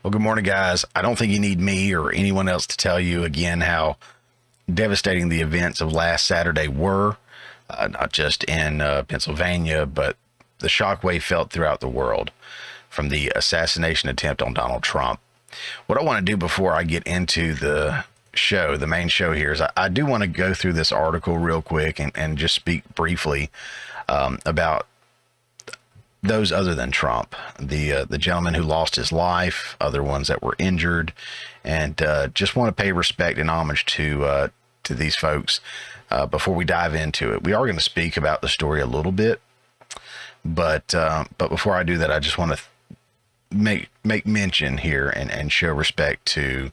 Well, good morning, guys. I don't think you need me or anyone else to tell you again how devastating the events of last Saturday were, not just in Pennsylvania, but the shockwave felt throughout the world from the assassination attempt on Donald Trump. What I want to do before I get into the show, the main show here, is I do want to go through this article real quick and just speak briefly about those other than Trump, the gentleman who lost his life, other ones that were injured, and just want to pay respect and homage to these folks before we dive into it. We are going to speak about the story a little bit, but before I do that, I just want to make mention here and show respect to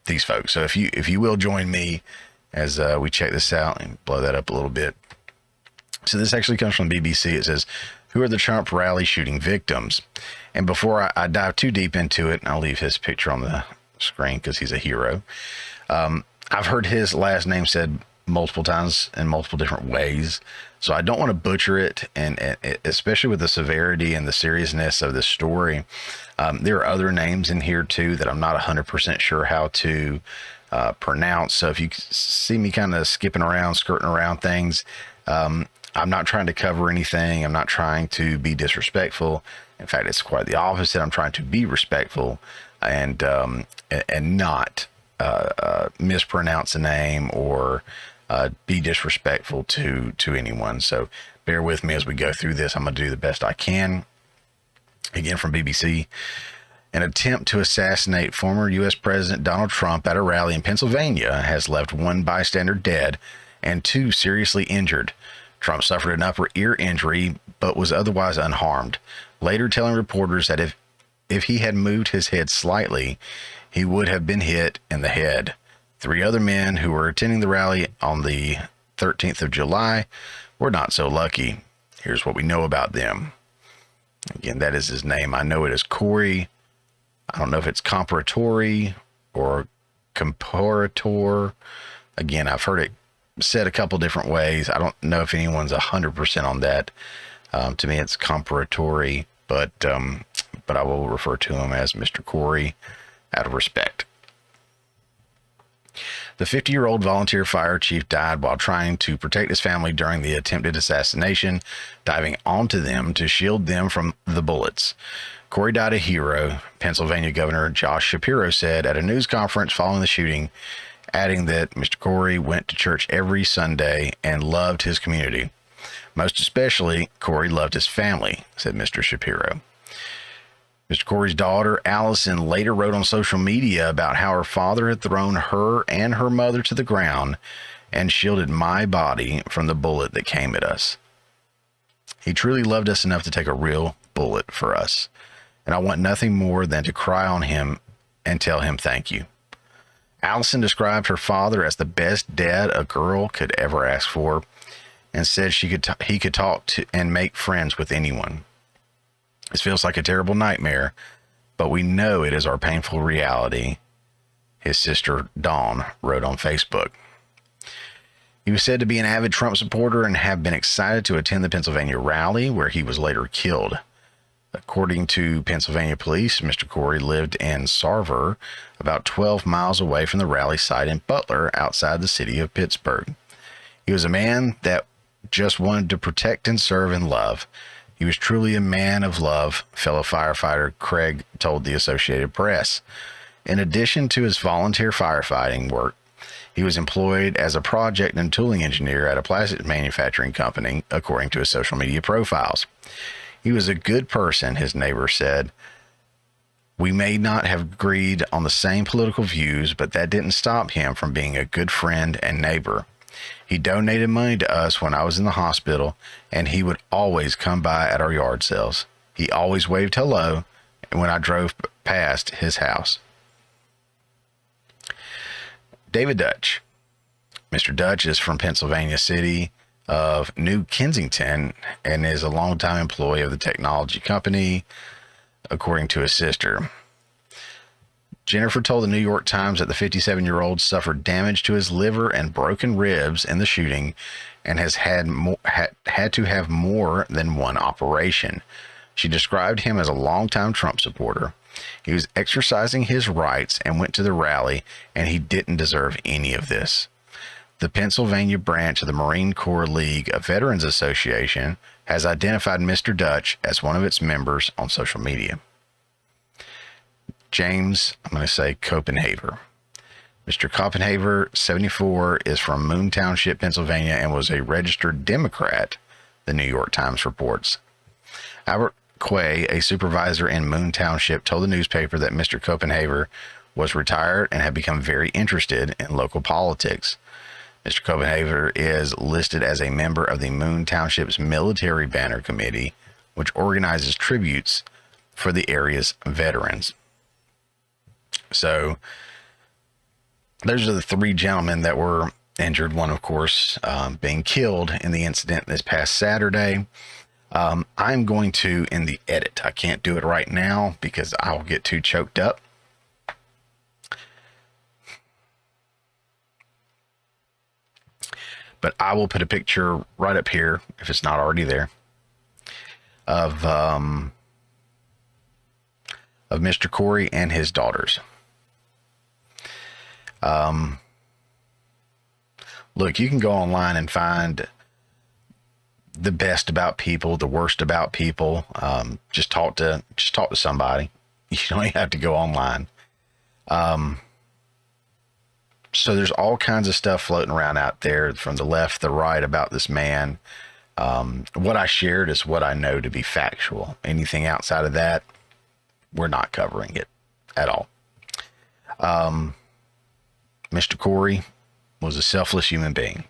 these folks. So if you will join me as we check this out and blow that up a little bit. So this actually comes from BBC. It says, "Who are the Trump rally shooting victims?" And before I dive too deep into it, and I'll leave his picture on the screen because he's a hero. I've heard his last name said multiple times in multiple different ways, so I don't want to butcher it, and especially with the severity and the seriousness of this story. There are other names in here too that I'm not 100% sure how to pronounce. So if you see me kind of skipping around, skirting around things, I'm not trying to cover anything. I'm not trying to be disrespectful. In fact, it's quite the opposite. I'm trying to be respectful and not mispronounce a name or be disrespectful to anyone. So bear with me as we go through this. I'm going to do the best I can. Again, from BBC. An attempt to assassinate former U.S. President Donald Trump at a rally in Pennsylvania has left one bystander dead and two seriously injured. Trump suffered an upper ear injury, but was otherwise unharmed, later telling reporters that if he had moved his head slightly, he would have been hit in the head. Three other men who were attending the rally on the 13th of July were not so lucky. Here's what we know about them. Again, that is his name. I know it is Corey. I don't know if it's comparatori or comparator. Again, I've heard it said a couple different ways. I don't know if anyone's 100% on that. To me, it's comparatory, but I will refer to him as Mr. Corey out of respect. The 50-year-old volunteer fire chief died while trying to protect his family during the attempted assassination, diving onto them to shield them from the bullets. Corey died a hero, Pennsylvania Governor Josh Shapiro said at a news conference following the shooting, adding that Mr. Corey went to church every Sunday and loved his community. Most especially, Corey loved his family, said Mr. Shapiro. Mr. Corey's daughter, Allison, later wrote on social media about how her father had thrown her and her mother to the ground and shielded my body from the bullet that came at us. He truly loved us enough to take a real bullet for us, and I want nothing more than to cry on him and tell him thank you. Allison described her father as the best dad a girl could ever ask for, and said he could talk to and make friends with anyone. This feels like a terrible nightmare, but we know it is our painful reality, his sister Dawn wrote on Facebook. He was said to be an avid Trump supporter and have been excited to attend the Pennsylvania rally, where he was later killed. According to Pennsylvania police, Mr. Corey lived in Sarver, about 12 miles away from the rally site in Butler, outside the city of Pittsburgh. He was a man that just wanted to protect and serve and love. He was truly a man of love, fellow firefighter Craig told the Associated Press. In addition to his volunteer firefighting work, he was employed as a project and tooling engineer at a plastics manufacturing company, according to his social media profiles. He was a good person, his neighbor said. We may not have agreed on the same political views, but that didn't stop him from being a good friend and neighbor. He donated money to us when I was in the hospital, and he would always come by at our yard sales. He always waved hello when I drove past his house. David Dutch. Mr. Dutch is from Pennsylvania city of New Kensington and is a longtime employee of the technology company, according to his sister. Jennifer told the New York Times that the 57-year-old suffered damage to his liver and broken ribs in the shooting and has had to have more than one operation. She described him as a longtime Trump supporter. He was exercising his rights and went to the rally, and he didn't deserve any of this. The Pennsylvania branch of the Marine Corps League of Veterans Association has identified Mr. Dutch as one of its members on social media. James, I'm going to say Copenhaver. Mr. Copenhaver, 74, is from Moon Township, Pennsylvania, and was a registered Democrat, the New York Times reports. Albert Quay, a supervisor in Moon Township, told the newspaper that Mr. Copenhaver was retired and had become very interested in local politics. Mr. Copenhaver is listed as a member of the Moon Township's Military Banner Committee, which organizes tributes for the area's veterans. So, those are the three gentlemen that were injured. One, of course, being killed in the incident this past Saturday. I'm going to, in the edit, I can't do it right now because I'll get too choked up. But I will put a picture right up here, if it's not already there, of Mr. Corey and his daughters. Look, you can go online and find the best about people, the worst about people. Just talk to somebody. You don't even have to go online. So there's all kinds of stuff floating around out there from the left, the right about this man. What I shared is what I know to be factual. Anything outside of that, we're not covering it at all. Mr. Corey was a selfless human being.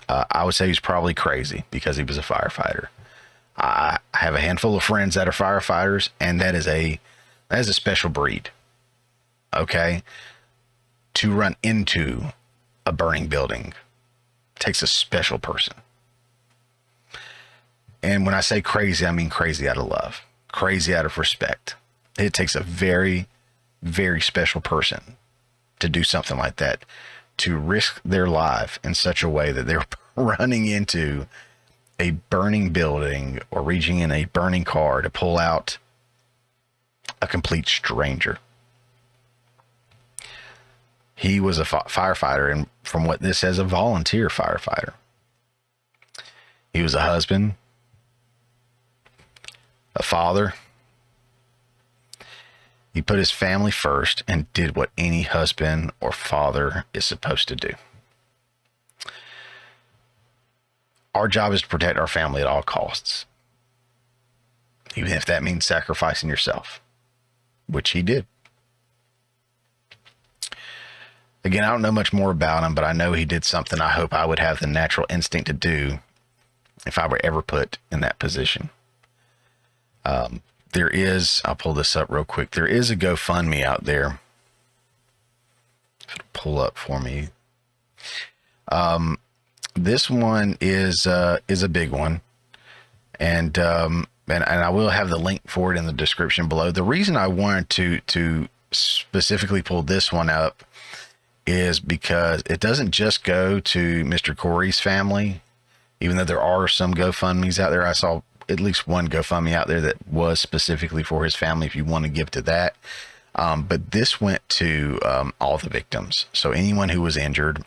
I would say he's probably crazy because he was a firefighter. I have a handful of friends that are firefighters, and that is a special breed. Okay? To run into a burning building takes a special person. And when I say crazy, I mean crazy out of love, crazy out of respect. It takes a very, very special person to do something like that, to risk their life in such a way that they're running into a burning building or reaching in a burning car to pull out a complete stranger. He was a firefighter, and from what this says, a volunteer firefighter. He was a husband, a father. He put his family first and did what any husband or father is supposed to do. Our job is to protect our family at all costs, even if that means sacrificing yourself, which he did. Again, I don't know much more about him, but I know he did something I hope I would have the natural instinct to do if I were ever put in that position. There is, I'll pull this up real quick. There is a GoFundMe out there. If it'll pull up for me. This one is a big one. And I will have the link for it in the description below. The reason I wanted to specifically pull this one up is because it doesn't just go to Mr. Corey's family, even though there are some GoFundMes out there. I saw at least one GoFundMe out there that was specifically for his family, if you want to give to that. But this went to all the victims. So anyone who was injured,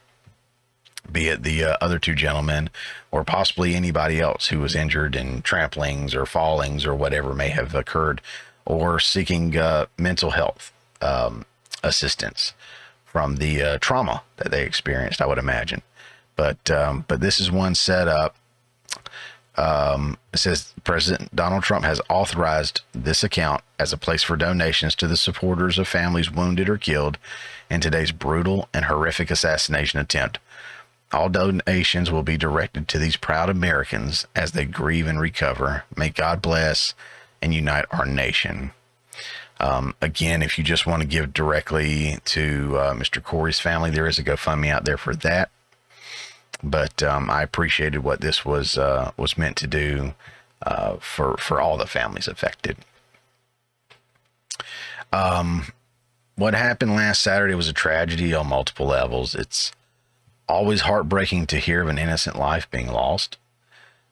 be it the other two gentlemen, or possibly anybody else who was injured in tramplings or fallings or whatever may have occurred, or seeking mental health assistance from the trauma that they experienced, I would imagine. But this is one set up. It says President Donald Trump has authorized this account as a place for donations to the supporters of families wounded or killed in today's brutal and horrific assassination attempt. All donations will be directed to these proud Americans as they grieve and recover. May God bless and unite our nation. Again, if you just want to give directly to Mr. Corey's family, there is a GoFundMe out there for that. But I appreciated what this was meant to do for all the families affected. What happened last Saturday was a tragedy on multiple levels. It's always heartbreaking to hear of an innocent life being lost.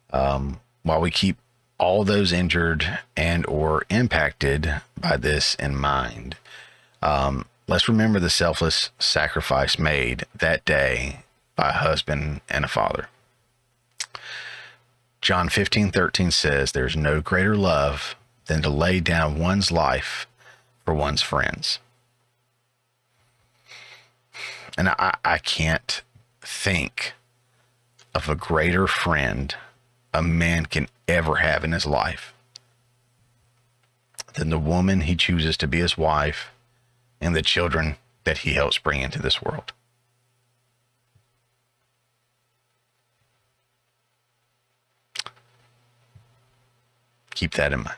While we keep all those injured and or impacted by this in mind. Let's remember the selfless sacrifice made that day by a husband and a father. John 15:13 says, "There's no greater love than to lay down one's life for one's friends." And I can't think of a greater friend a man can ever have in his life than the woman he chooses to be his wife and the children that he helps bring into this world. Keep that in mind.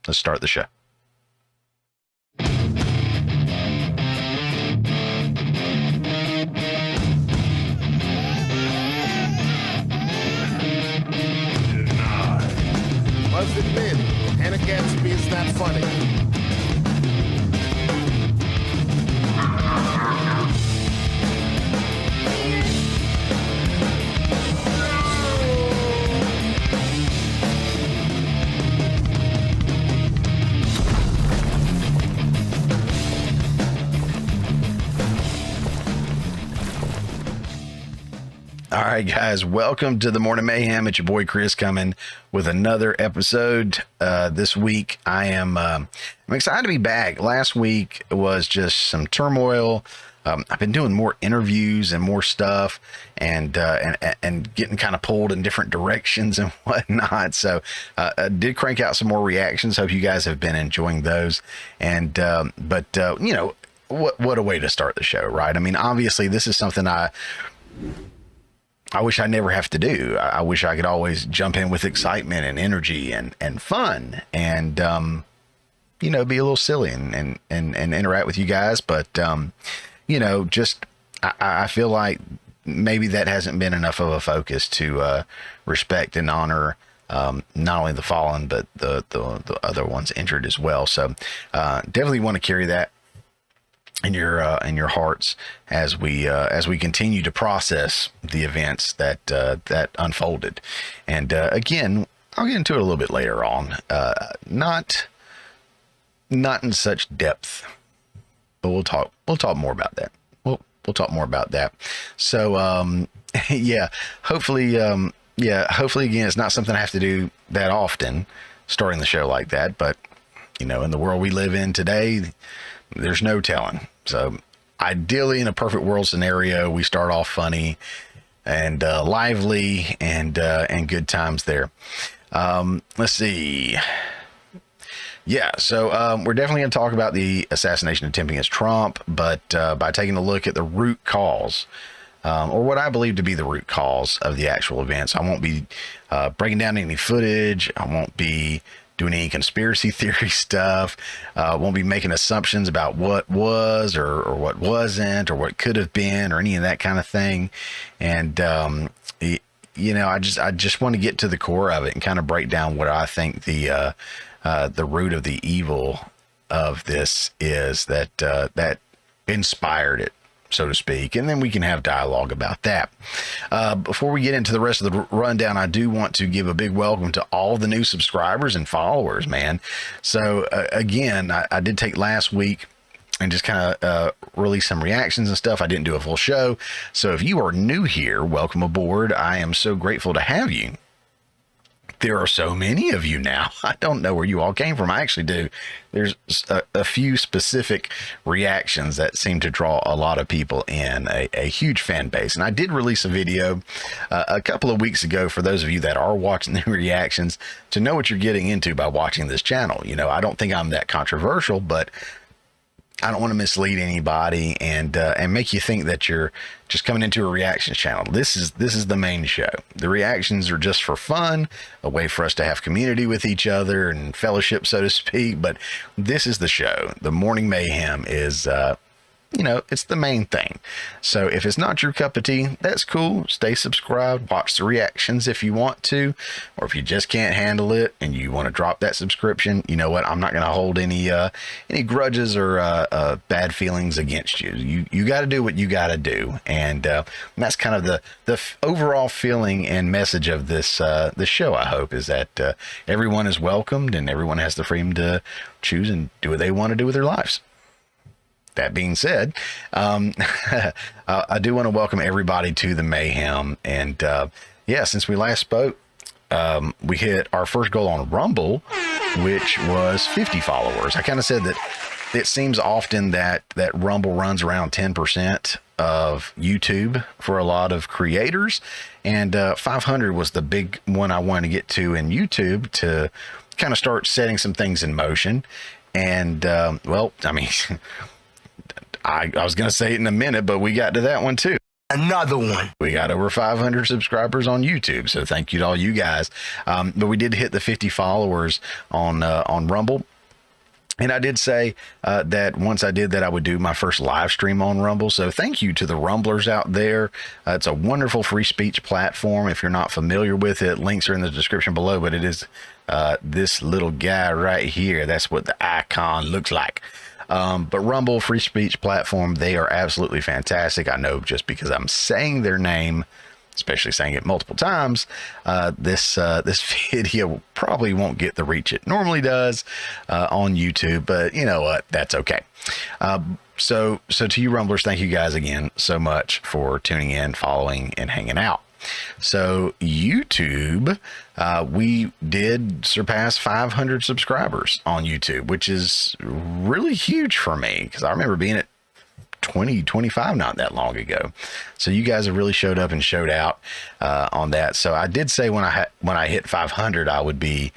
Let's start the show. Must admit, Hannah Gadsby is not funny. All right, guys, welcome to the Morning Mayhem. It's your boy Chris coming with another episode. This week, I'm excited to be back. Last week was just some turmoil. I've been doing more interviews and more stuff, and getting kind of pulled in different directions and whatnot. So I did crank out some more reactions. Hope you guys have been enjoying those. And but you know, what a way to start the show, right? I mean, obviously, this is something I wish I never have to do. I wish I could always jump in with excitement and energy and fun and, you know, be a little silly and interact with you guys. But, you know, just, I feel like maybe that hasn't been enough of a focus to, respect and honor, not only the fallen, but the other ones injured as well. So, definitely want to carry that in your hearts as we continue to process the events that unfolded. And again, I'll get into it a little bit later on. Not in such depth, but we'll talk more about that. We'll talk more about that. So yeah, hopefully again, it's not something I have to do that often, starting the show like that. But you know, in the world we live in today, there's no telling. So ideally, in a perfect world scenario, we start off funny and lively and good times there. Let's see. Yeah, so we're definitely going to talk about the assassination attempt against Trump, but by taking a look at the root cause, or what I believe to be the root cause of the actual events. I won't be breaking down any footage. I won't be doing any conspiracy theory stuff. Won't be making assumptions about what was or what wasn't or what could have been or any of that kind of thing. And you know, I just want to get to the core of it and kind of break down what I think the root of the evil of this is that inspired it, so to speak, and then we can have dialogue about that. Before we get into the rest of the rundown, I do want to give a big welcome to all the new subscribers and followers, man. So again, I did take last week and just kind of release some reactions and stuff. I didn't do a full show. So if you are new here, welcome aboard. I am so grateful to have you. There are so many of you now. I don't know where you all came from. I actually do. There's a few specific reactions that seem to draw a lot of people in, a huge fan base. And I did release a video a couple of weeks ago for those of you that are watching the reactions to know what you're getting into by watching this channel. You know, I don't think I'm that controversial, but I don't want to mislead anybody and make you think that you're just coming into a reactions channel. This is the main show. The reactions are just for fun, a way for us to have community with each other and fellowship, so to speak. But this is the show. The Morning Mayhem is, it's the main thing. So if it's not your cup of tea, that's cool. Stay subscribed, watch the reactions if you want to, or if you just can't handle it and you want to drop that subscription, you know what? I'm not going to hold any grudges or bad feelings against you. You got to do what you got to do. And that's kind of the overall feeling and message of this show, I hope, is that everyone is welcomed and everyone has the freedom to choose and do what they want to do with their lives. That being said, I do want to welcome everybody to the mayhem. And since we last spoke, we hit our first goal on Rumble, which was 50 followers. I kind of said that it seems often that Rumble runs around 10% of YouTube for a lot of creators. And 500 was the big one I wanted to get to in YouTube to kind of start setting some things in motion. And, I was going to say it in a minute, but we got to that one too. Another one. We got over 500 subscribers on YouTube, so thank you to all you guys. But we did hit the 50 followers on Rumble. And I did say that once I did that, I would do my first live stream on Rumble. So thank you to the Rumblers out there. It's a wonderful free speech platform. If you're not familiar with it, links are in the description below, but it is this little guy right here. That's what the icon looks like. But Rumble, free speech platform, they are absolutely fantastic. I know just because I'm saying their name, especially saying it multiple times, this video probably won't get the reach it normally does on YouTube, but you know what? That's okay. So to you Rumblers, thank you guys again so much for tuning in, following, and hanging out. So YouTube, we did surpass 500 subscribers on YouTube, which is really huge for me because I remember being at 25 not that long ago. So you guys have really showed up and showed out on that. So I did say when I hit 500, I would be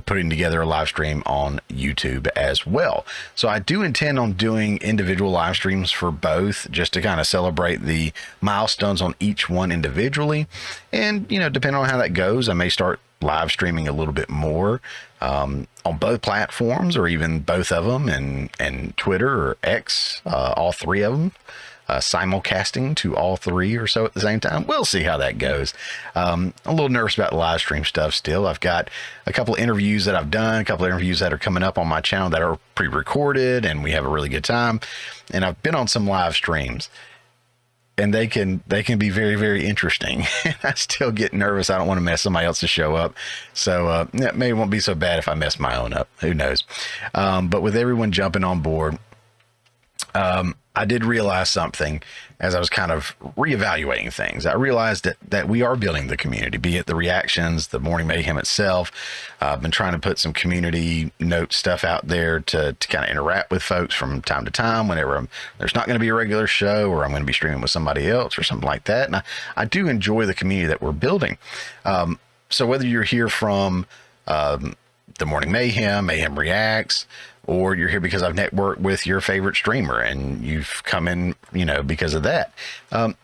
putting together a live stream on YouTube as well. So I do intend on doing individual live streams for both, just to kind of celebrate the milestones on each one individually. And, depending on how that goes, I may start live streaming a little bit more on both platforms, or even both of them, and Twitter or X, all three of them, simulcasting to all three or so at the same time. We'll see how that goes. I'm a little nervous about the live stream stuff still. I've got a couple of interviews that I've done, a couple of interviews that are coming up on my channel that are pre-recorded, and we have a really good time. And I've been on some live streams, and they can be very, very interesting. I still get nervous. I don't want to mess somebody else's show up. So maybe it won't be so bad if I mess my own up. Who knows? But with everyone jumping on board, I did realize something as I was kind of reevaluating things. I realized that we are building the community, be it the reactions, the Morning Mayhem itself. I've been trying to put some community note stuff out there to kind of interact with folks from time to time whenever there's not going to be a regular show, or I'm going to be streaming with somebody else or something like that. And I do enjoy the community that we're building. So whether you're here from the Morning Mayhem, Mayhem Reacts, or you're here because I've networked with your favorite streamer and you've come in, because of that,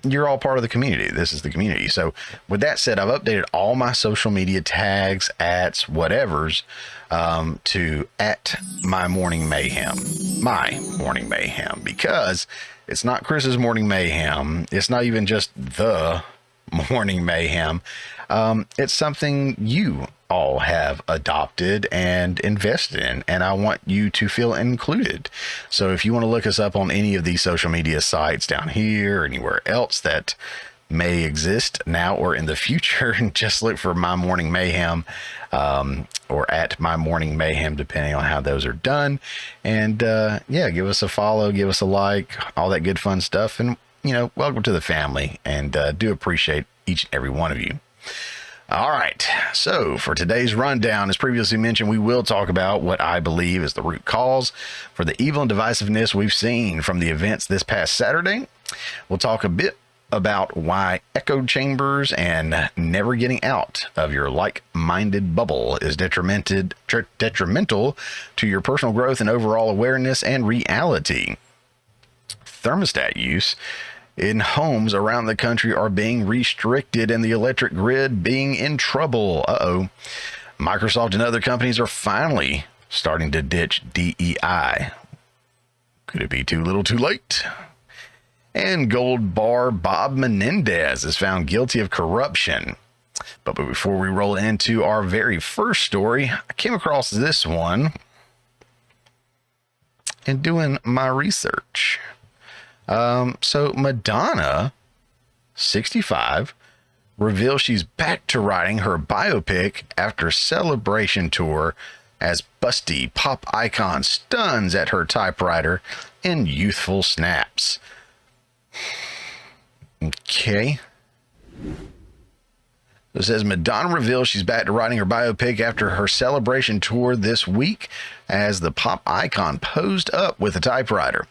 you're all part of the community. This is the community. So with that said, I've updated all my social media tags, ats, whatevers, to @my morning mayhem, because it's not Chris's Morning Mayhem. It's not even just the Morning Mayhem. It's something you all have adopted and invested in, and I want you to feel included. So if you want to look us up on any of these social media sites down here or anywhere else that may exist now or in the future, just look for My Morning Mayhem, or @My Morning Mayhem, depending on how those are done. And give us a follow, give us a like, all that good fun stuff. And welcome to the family, and do appreciate each and every one of you. All right, so for today's rundown, as previously mentioned, we will talk about what I believe is the root cause for the evil and divisiveness we've seen from the events this past Saturday. We'll talk a bit about why echo chambers and never getting out of your like-minded bubble is detrimental to your personal growth and overall awareness and reality. Thermostat use in homes around the country are being restricted, and the electric grid being in trouble. Microsoft and other companies are finally starting to ditch DEI. Could it be too little too late? And Goldbar Menendez is found guilty of corruption. But before we roll into our very first story, I came across this one in doing my research. So Madonna, 65, reveals she's back to writing her biopic after celebration tour as busty pop icon stuns at her typewriter in youthful snaps. Okay. It says Madonna reveals she's back to writing her biopic after her celebration tour this week as the pop icon posed up with a typewriter.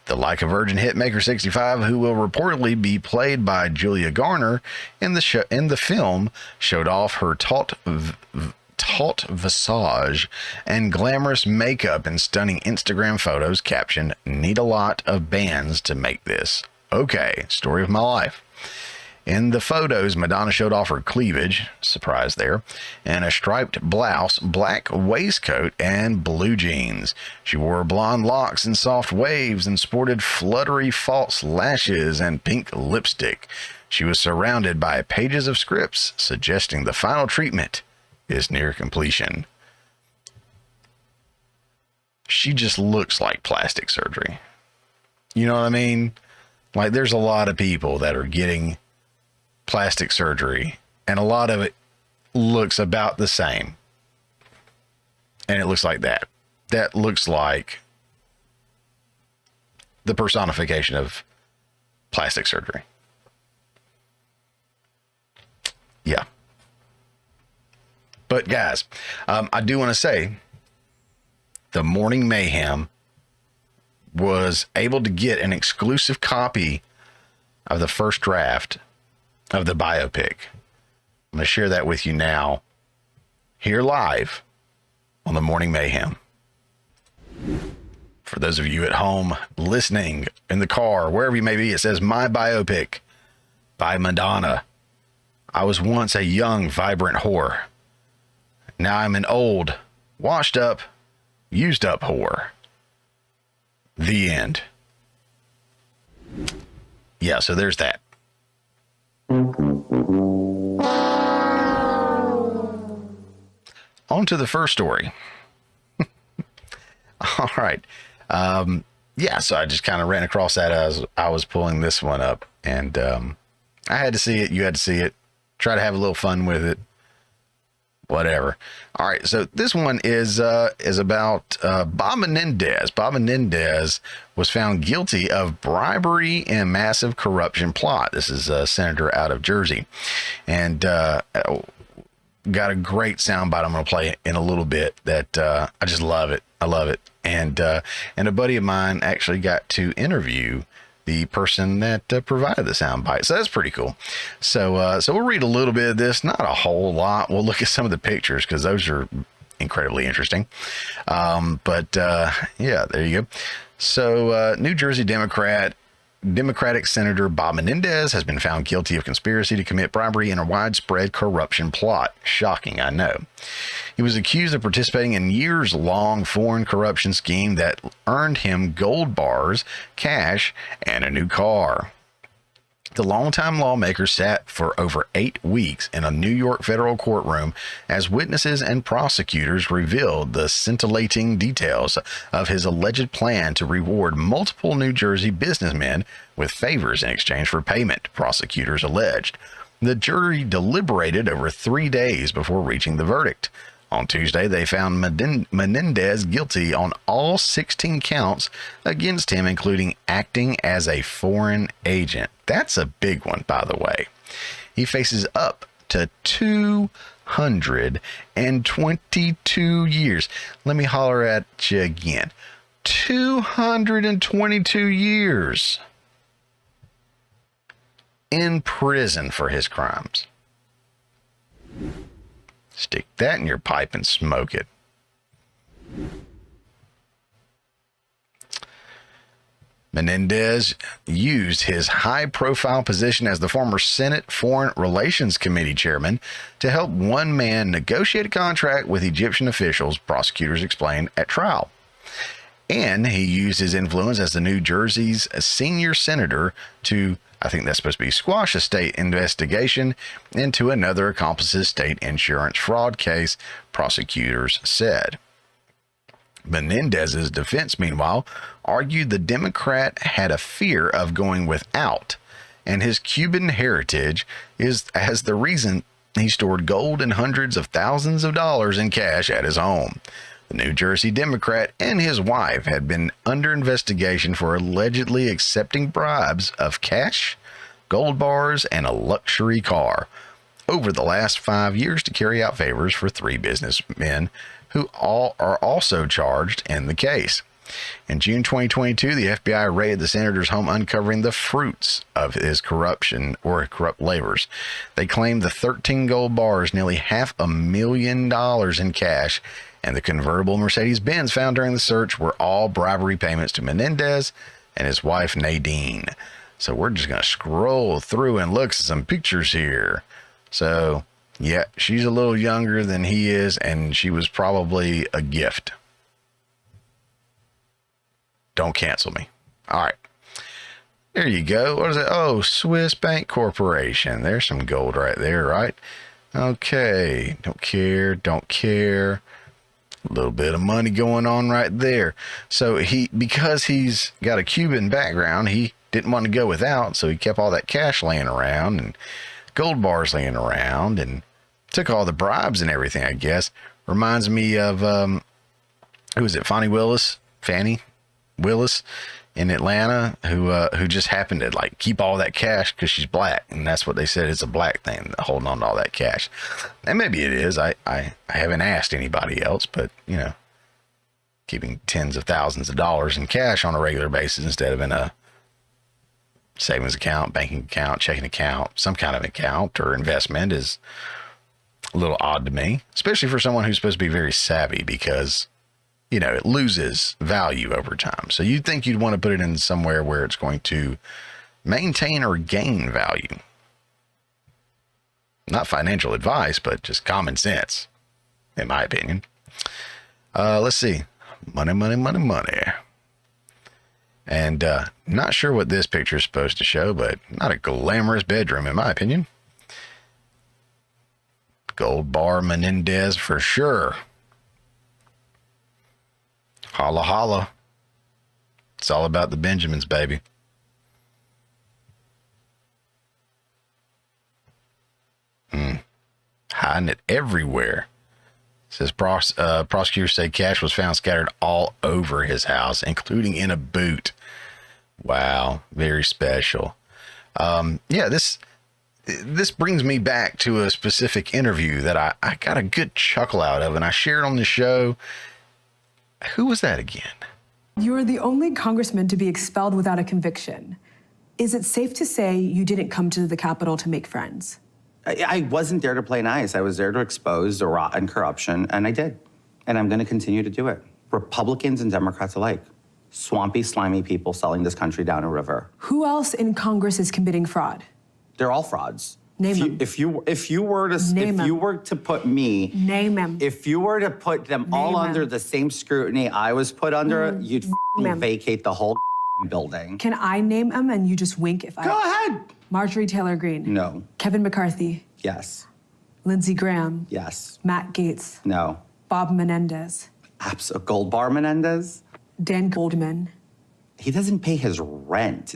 The Like a Virgin hitmaker 65, who will reportedly be played by Julia Garner in the film, showed off her taut visage and glamorous makeup in stunning Instagram photos captioned, "Need a lot of bands to make this. Okay, story of my life." In the photos, Madonna showed off her cleavage, surprise there, and a striped blouse, black waistcoat, and blue jeans. She wore blonde locks in soft waves and sported fluttery false lashes and pink lipstick. She was surrounded by pages of scripts suggesting the final treatment is near completion. She just looks like plastic surgery. You know what I mean? Like, there's a lot of people that are getting plastic surgery, and a lot of it looks about the same. And it looks like that. That looks like the personification of plastic surgery. Yeah. But guys, I do want to say the Morning Mayhem was able to get an exclusive copy of the first draft of the biopic. I'm going to share that with you now, here live on the Morning Mayhem. For those of you at home listening, in the car, wherever you may be, it says My Biopic by Madonna. I was once a young, vibrant whore. Now I'm an old, washed up, used up whore. The end. Yeah, so there's that. On to the first story. All right. Yeah, so I just kind of ran across that as I was pulling this one up, and I had to see it. You had to see it. Try to have a little fun with it. Whatever. All right. So this one is about Bob Menendez. Bob Menendez was found guilty of bribery and massive corruption plot. This is a senator out of Jersey, and got a great soundbite I'm going to play in a little bit that I just love it. I love it. And a buddy of mine actually got to interview the person that provided the soundbite. So that's pretty cool. So we'll read a little bit of this, not a whole lot. We'll look at some of the pictures because those are incredibly interesting. But yeah, there you go. So New Jersey Democratic Senator Bob Menendez has been found guilty of conspiracy to commit bribery in a widespread corruption plot. Shocking, I know. He was accused of participating in years-long foreign corruption scheme that earned him gold bars, cash, and a new car. The longtime lawmaker sat for over 8 weeks in a New York federal courtroom as witnesses and prosecutors revealed the scintillating details of his alleged plan to reward multiple New Jersey businessmen with favors in exchange for payment, prosecutors alleged. The jury deliberated over 3 days before reaching the verdict. On Tuesday, they found Menendez guilty on all 16 counts against him, including acting as a foreign agent. That's a big one, by the way. He faces up to 222 years. Let me holler at you again. 222 years in prison for his crimes. Stick that in your pipe and smoke it. Menendez used his high-profile position as the former Senate Foreign Relations Committee chairman to help one man negotiate a contract with Egyptian officials, prosecutors explained at trial. And he used his influence as the New Jersey's senior senator to, I think that's supposed to be, squash a state investigation into another accomplice's state insurance fraud case, prosecutors said. Menendez's defense, meanwhile, argued the Democrat had a fear of going without, and his Cuban heritage is as the reason he stored gold and hundreds of thousands of dollars in cash at his home. The New Jersey Democrat and his wife had been under investigation for allegedly accepting bribes of cash, gold bars, and a luxury car over the last 5 years to carry out favors for 3 businessmen who all are also charged in the case. In June 2022, the FBI raided the senator's home, uncovering the fruits of his corruption or corrupt labors. They claimed the 13 gold bars, nearly $500,000 in cash, and the convertible Mercedes-Benz found during the search were all bribery payments to Menendez and his wife Nadine. So we're just going to scroll through and look at some pictures here. So, yeah, she's a little younger than he is, and she was probably a gift. Don't cancel me. All right. There you go. What is it? Oh, Swiss Bank Corporation. There's some gold right there, right? Okay. Don't care. Don't care. A little bit of money going on right there. So because he's got a Cuban background, he didn't want to go without, so he kept all that cash laying around and gold bars laying around and took all the bribes and everything, I guess. Reminds me of, who is it? Fannie Willis in Atlanta, who just happened to like keep all that cash because she's black, and that's what they said, it's a black thing, holding on to all that cash. And maybe it is. I haven't asked anybody else, but you know, keeping tens of thousands of dollars in cash on a regular basis instead of in a savings account, banking account, checking account, some kind of account or investment is a little odd to me, especially for someone who's supposed to be very savvy, because you know, it loses value over time. So you'd think you'd want to put it in somewhere where it's going to maintain or gain value. Not financial advice, but just common sense, in my opinion. Let's see. Money. And not sure what this picture is supposed to show, but not a glamorous bedroom, in my opinion. Goldbar Menendez for sure. Holla holla. It's all about the Benjamins, baby. Hiding it everywhere. Says prosecutors say cash was found scattered all over his house, including in a boot. Wow, very special. Yeah, this brings me back to a specific interview that I got a good chuckle out of, and I shared on the show. Who was that again? You are the only congressman to be expelled without a conviction. Is it safe to say you didn't come to the Capitol to make friends? I wasn't there to play nice. I was there to expose the rot and corruption, and I did. And I'm going to continue to do it. Republicans and Democrats alike. Swampy, slimy people selling this country down a river. Who else in Congress is committing fraud? They're all frauds. Name them. If you were to put me, name them. If you were to put them all under the same scrutiny I was put under, you'd vacate the whole building. Can I name them and you just wink if I... Go ahead. Marjorie Taylor Greene. No. Kevin McCarthy. Yes. Lindsey Graham. Yes. Matt Gaetz. No. Bob Menendez. Goldbar Menendez. Dan Goldman. He doesn't pay his rent.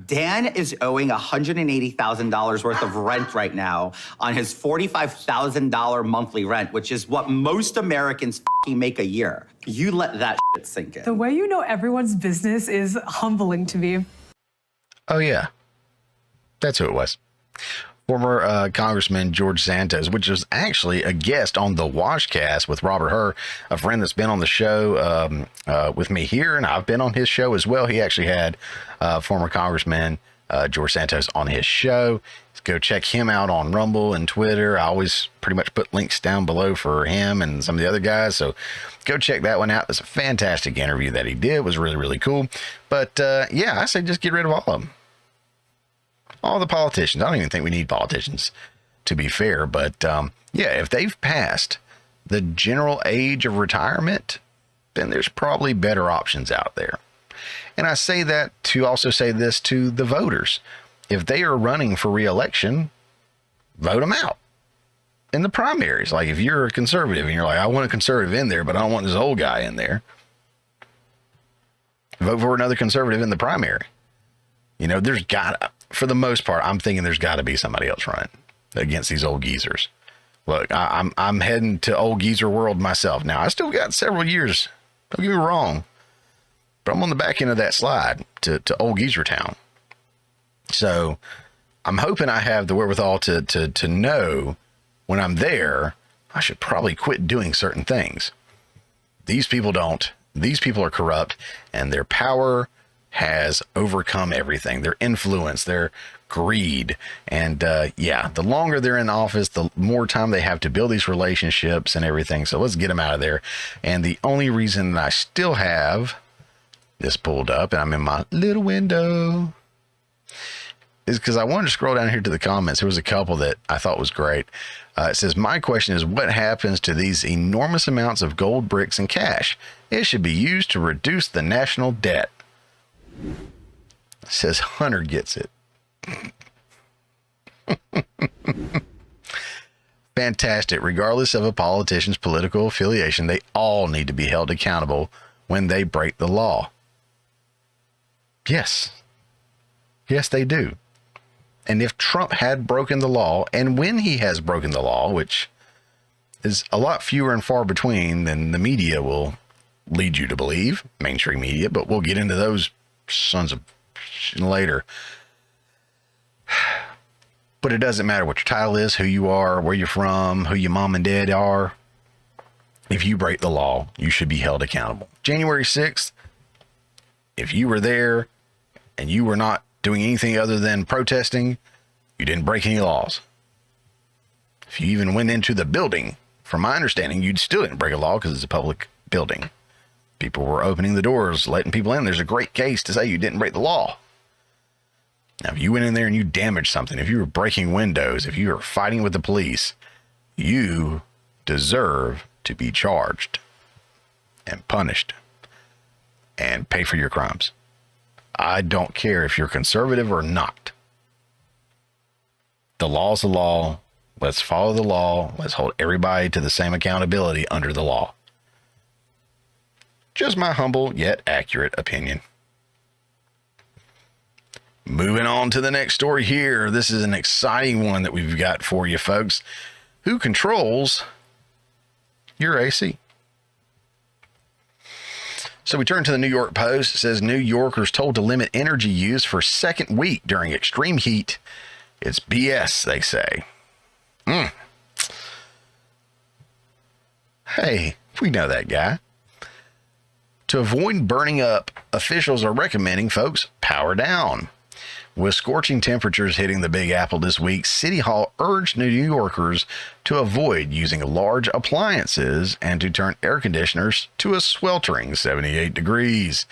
Dan is owing $180,000 worth of rent right now on his $45,000 monthly rent, which is what most Americans make a year. You let that shit sink in. The way you know everyone's business is humbling to me. Oh, yeah. That's who it was. Former Congressman George Santos, which was actually a guest on the Washcast with Robert Hur, a friend that's been on the show with me here, and I've been on his show as well. He actually had former Congressman George Santos on his show. Go check him out on Rumble and Twitter. I always pretty much put links down below for him and some of the other guys, so go check that one out. It's a fantastic interview that he did. It was really, really cool. But yeah, I say just get rid of all of them. All the politicians. I don't even think we need politicians, to be fair. But yeah, if they've passed the general age of retirement, then there's probably better options out there. And I say that to also say this to the voters. If they are running for re-election, vote them out in the primaries. Like if you're a conservative and you're like, I want a conservative in there, but I don't want this old guy in there, vote for another conservative in the primary. You know, there's got, for the most part, I'm thinking there's got to be somebody else running against these old geezers. Look, I'm heading to old geezer world myself. Now, I still got several years. Don't get me wrong. But I'm on the back end of that slide to old geezer town. So I'm hoping I have the wherewithal to know when I'm there, I should probably quit doing certain things. These people don't. These people are corrupt, and their power has overcome everything. Their influence, their greed. And the longer they're in office, the more time they have to build these relationships and everything. So let's get them out of there. And the only reason that I still have this pulled up and I'm in my little window is because I wanted to scroll down here to the comments. There was a couple that I thought was great. It says, my question is, what happens to these enormous amounts of gold bricks and cash? It should be used to reduce the national debt. It says Hunter gets it. Fantastic. Regardless of a politician's political affiliation, they all need to be held accountable when they break the law. Yes. Yes, they do. And if Trump had broken the law, and when he has broken the law, which is a lot fewer and far between than the media will lead you to believe, mainstream media, but we'll get into those sons of later. But it doesn't matter what your title is, who you are, where you're from, who your mom and dad are. If you break the law, you should be held accountable. January 6th, if you were there and you were not doing anything other than protesting, you didn't break any laws. If you even went into the building, from my understanding, you still didn't break a law because it's a public building. People were opening the doors, letting people in. There's a great case to say you didn't break the law. Now, if you went in there and you damaged something, if you were breaking windows, if you were fighting with the police, you deserve to be charged and punished and pay for your crimes. I don't care if you're conservative or not. The law's the law. Let's follow the law. Let's hold everybody to the same accountability under the law. Just my humble yet accurate opinion. Moving on to the next story here. This is an exciting one that we've got for you folks. Who controls your AC? So we turn to the New York Post. It says New Yorkers told to limit energy use for second week during extreme heat. It's BS, they say. Hey, we know that guy. To avoid burning up, officials are recommending folks power down. With scorching temperatures hitting the Big Apple this week, City Hall urged New Yorkers to avoid using large appliances and to turn air conditioners to a sweltering 78 degrees.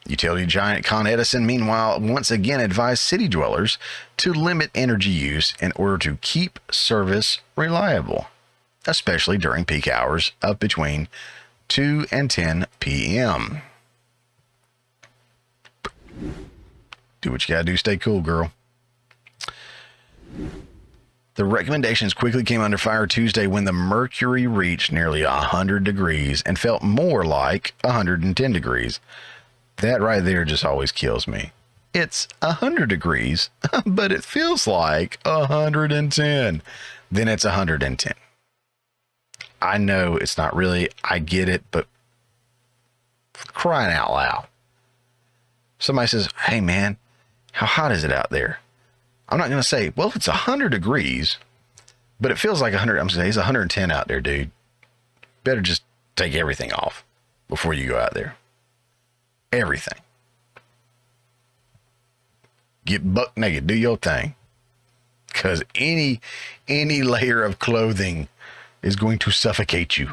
Utility giant Con Edison, meanwhile, once again advised city dwellers to limit energy use in order to keep service reliable, especially during peak hours of between 2 and 10 p.m. Do what you gotta do, stay cool, girl. The recommendations quickly came under fire Tuesday when the mercury reached nearly 100 degrees and felt more like 110 degrees. That right there just always kills me. It's 100 degrees, but it feels like 110. Then it's 110. I know it's not really, I get it, but crying out loud. Somebody says, hey man, how hot is it out there? I'm not going to say, well, it's 100 degrees, but it feels like 100. I'm saying it's 110 out there, dude. Better just take everything off before you go out there. Everything. Get buck naked, do your thing. Because any layer of clothing is going to suffocate you.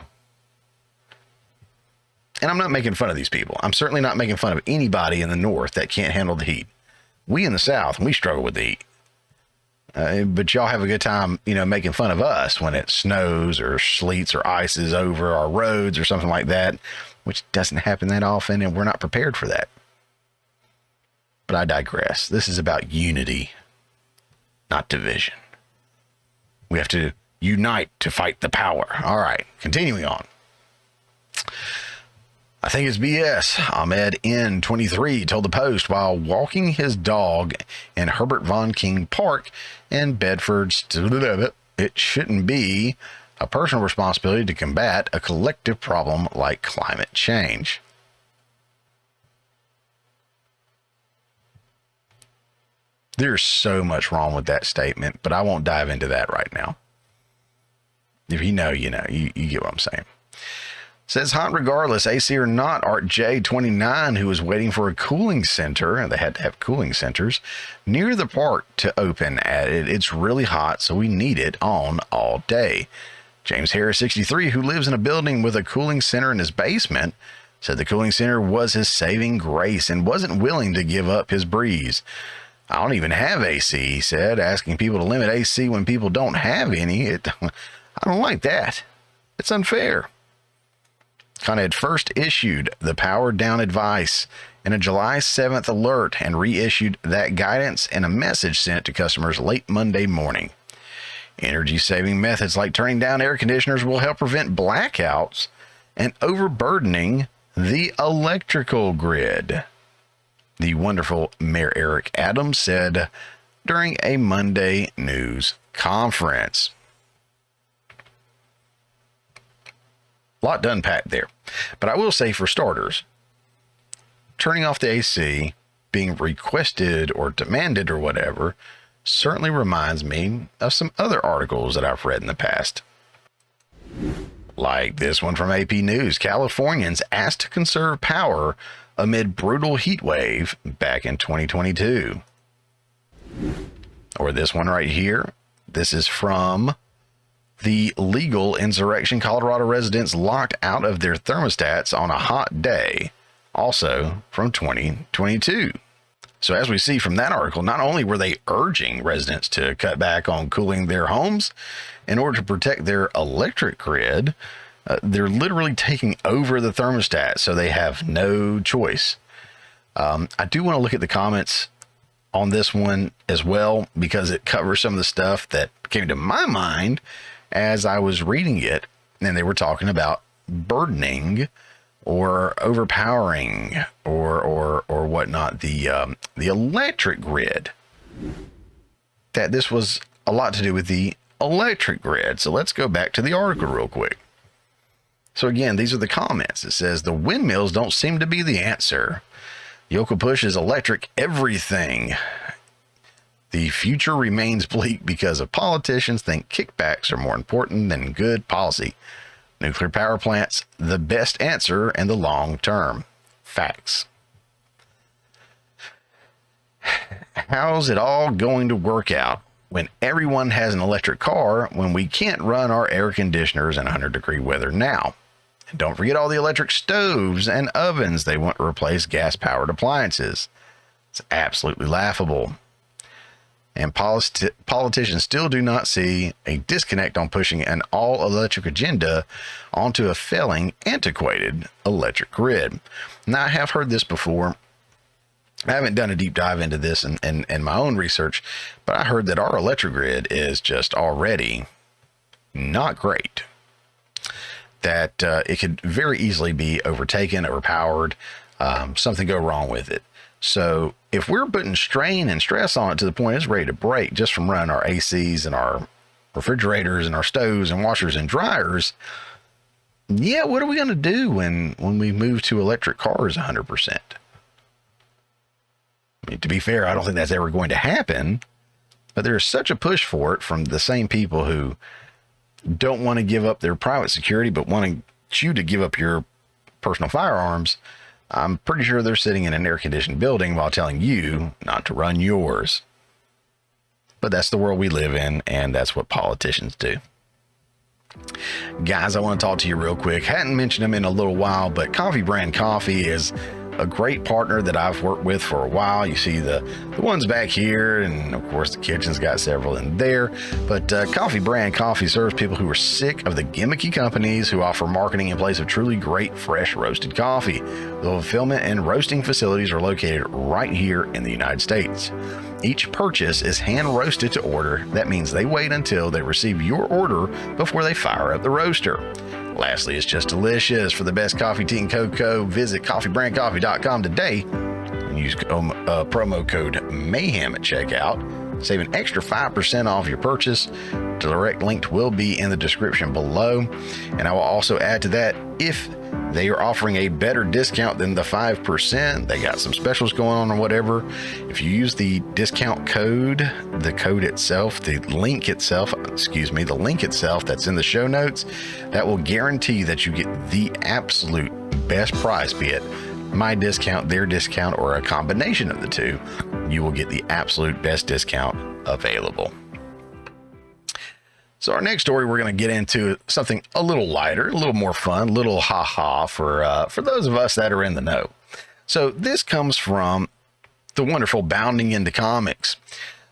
And I'm not making fun of these people. I'm certainly not making fun of anybody in the North that can't handle the heat. We in the South, we struggle with the heat. But y'all have a good time, making fun of us when it snows or sleets or ices over our roads or something like that. which doesn't happen that often, and we're not prepared for that. But I digress. This is about unity, not division. We have to unite to fight the power. All right, continuing on. I think it's BS. Ahmed N. 23 told the Post while walking his dog in Herbert Von King Park in Bedford, it shouldn't be a personal responsibility to combat a collective problem like climate change. There's so much wrong with that statement, but I won't dive into that right now. If you know, you know. You get what I'm saying. Says hot regardless, AC or not, Art J29, who was waiting for a cooling center, and they had to have cooling centers, near the park to open, added, it's really hot, so we need it on all day. James Harris, 63, who lives in a building with a cooling center in his basement, said the cooling center was his saving grace and wasn't willing to give up his breeze. I don't even have AC, he said, asking people to limit AC when people don't have any. I don't like that. It's unfair. Con Ed first issued the powered down advice in a July 7th alert and reissued that guidance in a message sent to customers late Monday morning. Energy saving methods like turning down air conditioners will help prevent blackouts and overburdening the electrical grid, the wonderful Mayor Eric Adams said during a Monday news conference. A lot to unpack there. But I will say, for starters, turning off the AC, being requested or demanded or whatever, certainly reminds me of some other articles that I've read in the past. Like this one from AP News. Californians asked to conserve power amid brutal heat wave back in 2022. Or this one right here. This is from the legal insurrection. Colorado residents locked out of their thermostats on a hot day, also from 2022. So as we see from that article, not only were they urging residents to cut back on cooling their homes in order to protect their electric grid, they're literally taking over the thermostat, so they have no choice. I do want to look at the comments on this one as well, because it covers some of the stuff that came to my mind as I was reading it, and they were talking about burdening or overpowering or whatnot the electric grid. That this was a lot to do with the electric grid. So let's go back to the article real quick. So again, these are the comments. It says the windmills don't seem to be the answer. Yoko pushes electric everything. The future remains bleak because of politicians think kickbacks are more important than good policy. Nuclear power plants, the best answer in the long term. Facts. How's it all going to work out when everyone has an electric car when we can't run our air conditioners in 100-degree weather now? And don't forget all the electric stoves and ovens they want to replace gas-powered appliances. It's absolutely laughable. And politicians still do not see a disconnect on pushing an all-electric agenda onto a failing, antiquated electric grid. Now, I have heard this before. I haven't done a deep dive into this in my own research, but I heard that our electric grid is just already not great. That it could very easily be overtaken, overpowered, something go wrong with it. So if we're putting strain and stress on it to the point it's ready to break just from running our ACs and our refrigerators and our stoves and washers and dryers, yeah, what are we going to do when we move to electric cars 100%? I mean, to be fair, I don't think that's ever going to happen, but there's such a push for it from the same people who don't want to give up their private security but want you to give up your personal firearms. I'm pretty sure they're sitting in an air-conditioned building while telling you not to run yours. But that's the world we live in, and that's what politicians do. Guys, I want to talk to you real quick. Hadn't mentioned them in a little while, but Coffee Brand Coffee is a great partner that I've worked with for a while. You see the ones back here, and of course the kitchen's got several in there. But Coffee Brand Coffee serves people who are sick of the gimmicky companies who offer marketing in place of truly great fresh roasted coffee. The fulfillment and roasting facilities are located right here in the United States. Each purchase is hand roasted to order. That means they wait until they receive your order before they fire up the roaster. Lastly, it's just delicious. For the best coffee, tea, and cocoa, visit coffeebrandcoffee.com today and use promo code MAYHEM at checkout. Save an extra 5% off your purchase. The direct link will be in the description below. And I will also add to that, if they are offering a better discount than the 5%, they got some specials going on or whatever. If you use the discount code, the link itself that's in the show notes, that will guarantee that you get the absolute best price, be it my discount, their discount, or a combination of the two. You will get the absolute best discount available. So our next story, we're going to get into something a little lighter, a little more fun, a little ha-ha for those of us that are in the know. So this comes from the wonderful Bounding Into Comics.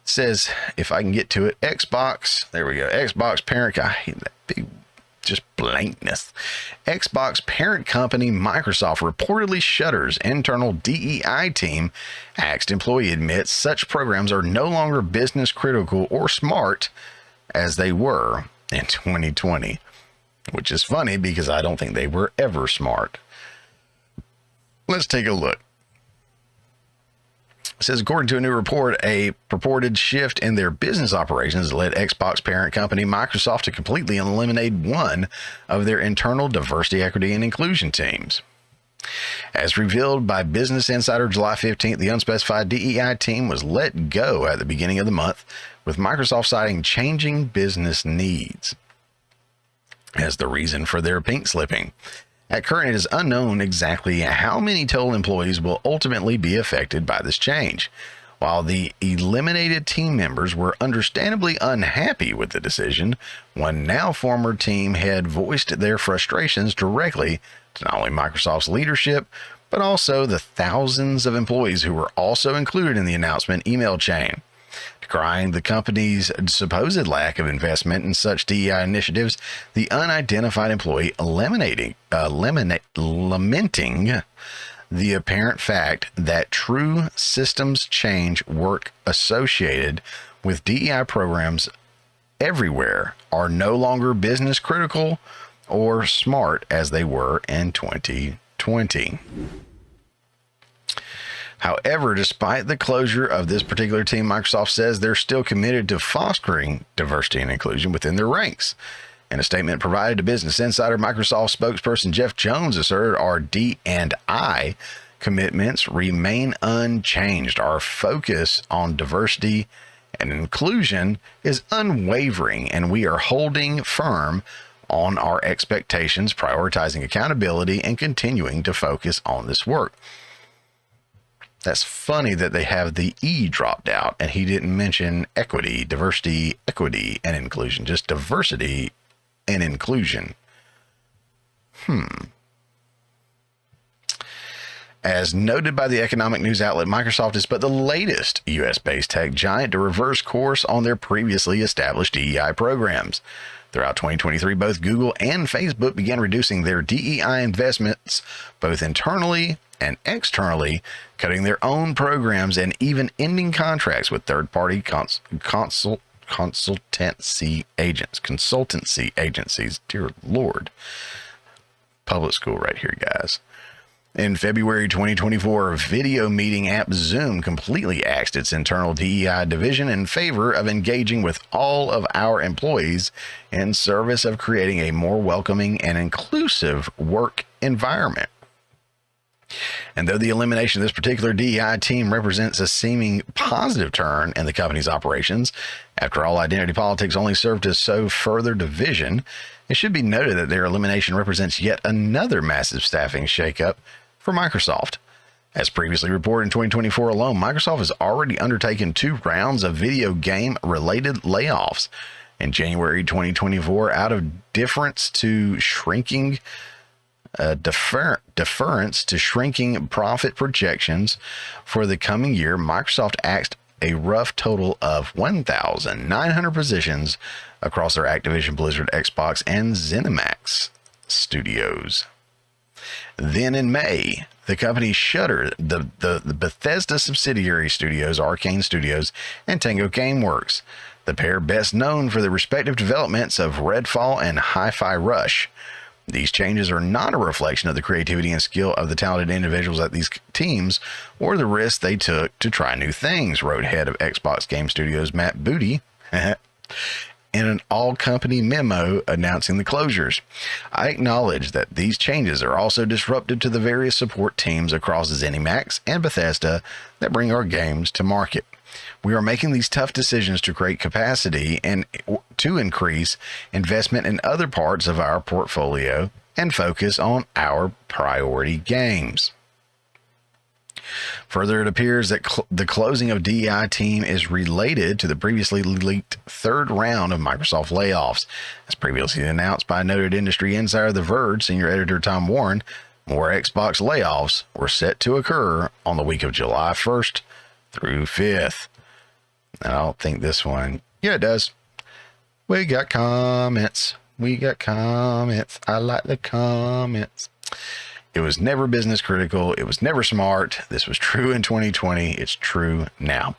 It says, if I can get to it, Xbox, there we go, Xbox parent, I hate that big, just blankness. Xbox parent company Microsoft reportedly shutters internal DEI team. Axed employee admits such programs are no longer business critical or smart as they were in 2020, which is funny because I don't think they were ever smart. Let's take a look. It says, according to a new report, a purported shift in their business operations led Xbox parent company Microsoft to completely eliminate one of their internal diversity, equity, and inclusion teams. As revealed by Business Insider July 15th, the unspecified DEI team was let go at the beginning of the month, with Microsoft citing changing business needs as the reason for their pink slipping. At current, it is unknown exactly how many total employees will ultimately be affected by this change. While the eliminated team members were understandably unhappy with the decision, one now former team head voiced their frustrations directly to not only Microsoft's leadership, but also the thousands of employees who were also included in the announcement email chain. Decrying the company's supposed lack of investment in such DEI initiatives, the unidentified employee lamenting the apparent fact that true systems change work associated with DEI programs everywhere are no longer business critical or smart as they were in 2020. However, despite the closure of this particular team, Microsoft says they're still committed to fostering diversity and inclusion within their ranks. In a statement provided to Business Insider, Microsoft spokesperson Jeff Jones asserted our D&I commitments remain unchanged. Our focus on diversity and inclusion is unwavering, and we are holding firm on our expectations, prioritizing accountability, and continuing to focus on this work. That's funny that they have the E dropped out and he didn't mention equity, diversity, equity, and inclusion, just diversity and inclusion. As noted by the economic news outlet, Microsoft is but the latest US-based tech giant to reverse course on their previously established DEI programs. Throughout 2023, both Google and Facebook began reducing their DEI investments, both internally and externally, cutting their own programs and even ending contracts with third-party consultancy agencies. Dear Lord. Public school right here, guys. In February 2024, video meeting app Zoom completely axed its internal DEI division in favor of engaging with all of our employees in service of creating a more welcoming and inclusive work environment. And though the elimination of this particular DEI team represents a seeming positive turn in the company's operations, after all, identity politics only served to sow further division, it should be noted that their elimination represents yet another massive staffing shakeup for Microsoft. As previously reported in 2024 alone, Microsoft has already undertaken 2 rounds of video game-related layoffs. In January 2024, out of deference to shrinking deference to shrinking profit projections for the coming year, Microsoft axed a rough total of 1,900 positions across their Activision, Blizzard, Xbox, and ZeniMax studios. Then in May, the company shuttered the Bethesda subsidiary studios, Arcane Studios, and Tango Gameworks, the pair best known for the respective developments of Redfall and Hi-Fi Rush. These changes are not a reflection of the creativity and skill of the talented individuals at these teams or the risks they took to try new things, wrote head of Xbox Game Studios Matt Booty in an all-company memo announcing the closures. I acknowledge that these changes are also disruptive to the various support teams across ZeniMax and Bethesda that bring our games to market. We are making these tough decisions to create capacity and to increase investment in other parts of our portfolio and focus on our priority games. Further, it appears that the closing of DEI team is related to the previously leaked third round of Microsoft layoffs. As previously announced by noted industry insider The Verge senior editor Tom Warren, more Xbox layoffs were set to occur on the week of July 1st through 5th. I don't think this one, yeah, it does. We got comments. I like the comments. It was never business critical. It was never smart. This was true in 2020. It's true now.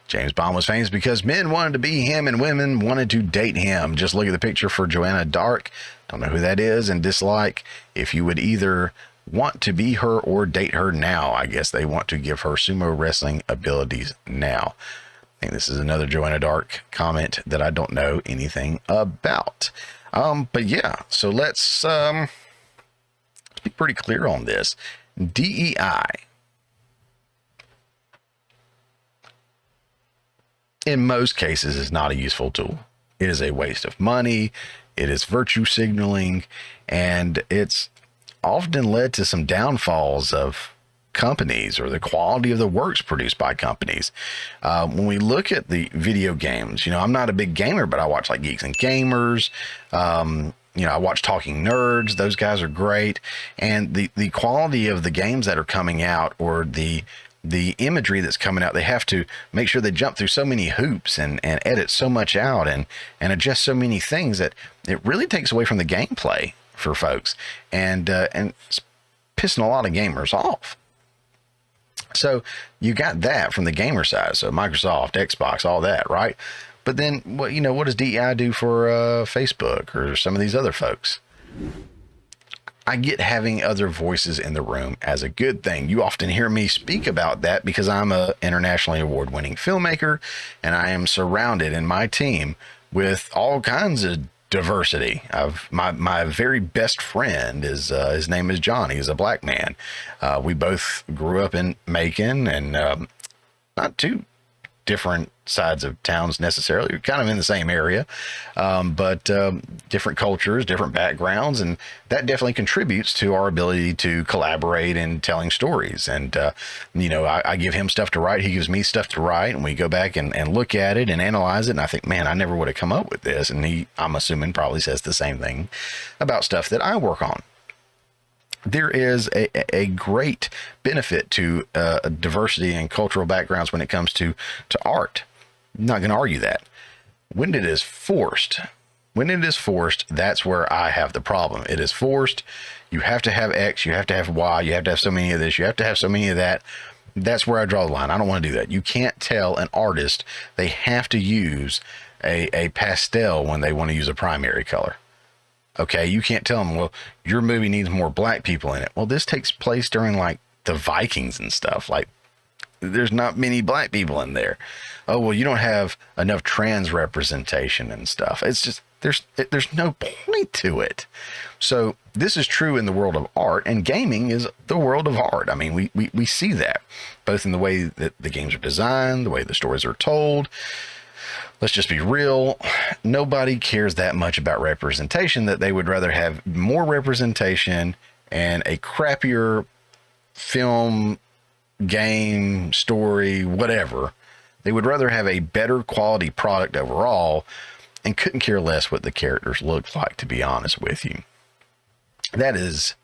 James Bond was famous because men wanted to be him and women wanted to date him. Just look at the picture for Joanna Dark. Don't know who that is and dislike. If you would either want to be her or date her now, I guess they want to give her sumo wrestling abilities now. I think this is another Joanna Dark comment that I don't know anything about. But yeah, so let's be pretty clear on this. DEI, in most cases, is not a useful tool. It is a waste of money. It is virtue signaling, and it's often led to some downfalls of companies or the quality of the works produced by companies. When we look at the video games, I'm not a big gamer, but I watch like Geeks and Gamers. I watch Talking Nerds. Those guys are great. And the quality of the games that are coming out or the imagery that's coming out, they have to make sure they jump through so many hoops and edit so much out and adjust so many things that it really takes away from the gameplay for folks and it's pissing a lot of gamers off. So you got that from the gamer side. So Microsoft, Xbox, all that, right? But then what does DEI do for Facebook or some of these other folks? I get having other voices in the room as a good thing. You often hear me speak about that because I'm a internationally award-winning filmmaker and I am surrounded in my team with all kinds of diversity. My very best friend is his name is John. He's a black man. We both grew up in Macon and not too different sides of towns necessarily. We're kind of in the same area, but different cultures, different backgrounds, and that definitely contributes to our ability to collaborate in telling stories. And I give him stuff to write, he gives me stuff to write, and we go back and look at it and analyze it, and I think, man, I never would have come up with this. And he, I'm assuming, probably says the same thing about stuff that I work on. There is a great benefit to diversity and cultural backgrounds when it comes to art. I'm not going to argue that. When it is forced, that's where I have the problem. It is forced. You have to have X, you have to have Y, you have to have so many of this, you have to have so many of that. That's where I draw the line. I don't want to do that. You can't tell an artist they have to use a pastel when they want to use a primary color. Okay, you can't tell them, well, your movie needs more black people in it. Well, this takes place during like the Vikings and stuff. Like, there's not many black people in there. Oh, well, you don't have enough trans representation and stuff. It's just, there's no point to it. So this is true in the world of art, and gaming is the world of art. I mean, we see that both in the way that the games are designed, the way the stories are told. Let's just be real. Nobody cares that much about representation that they would rather have more representation and a crappier film, game, story, whatever. They would rather have a better quality product overall and couldn't care less what the characters look like, to be honest with you. That is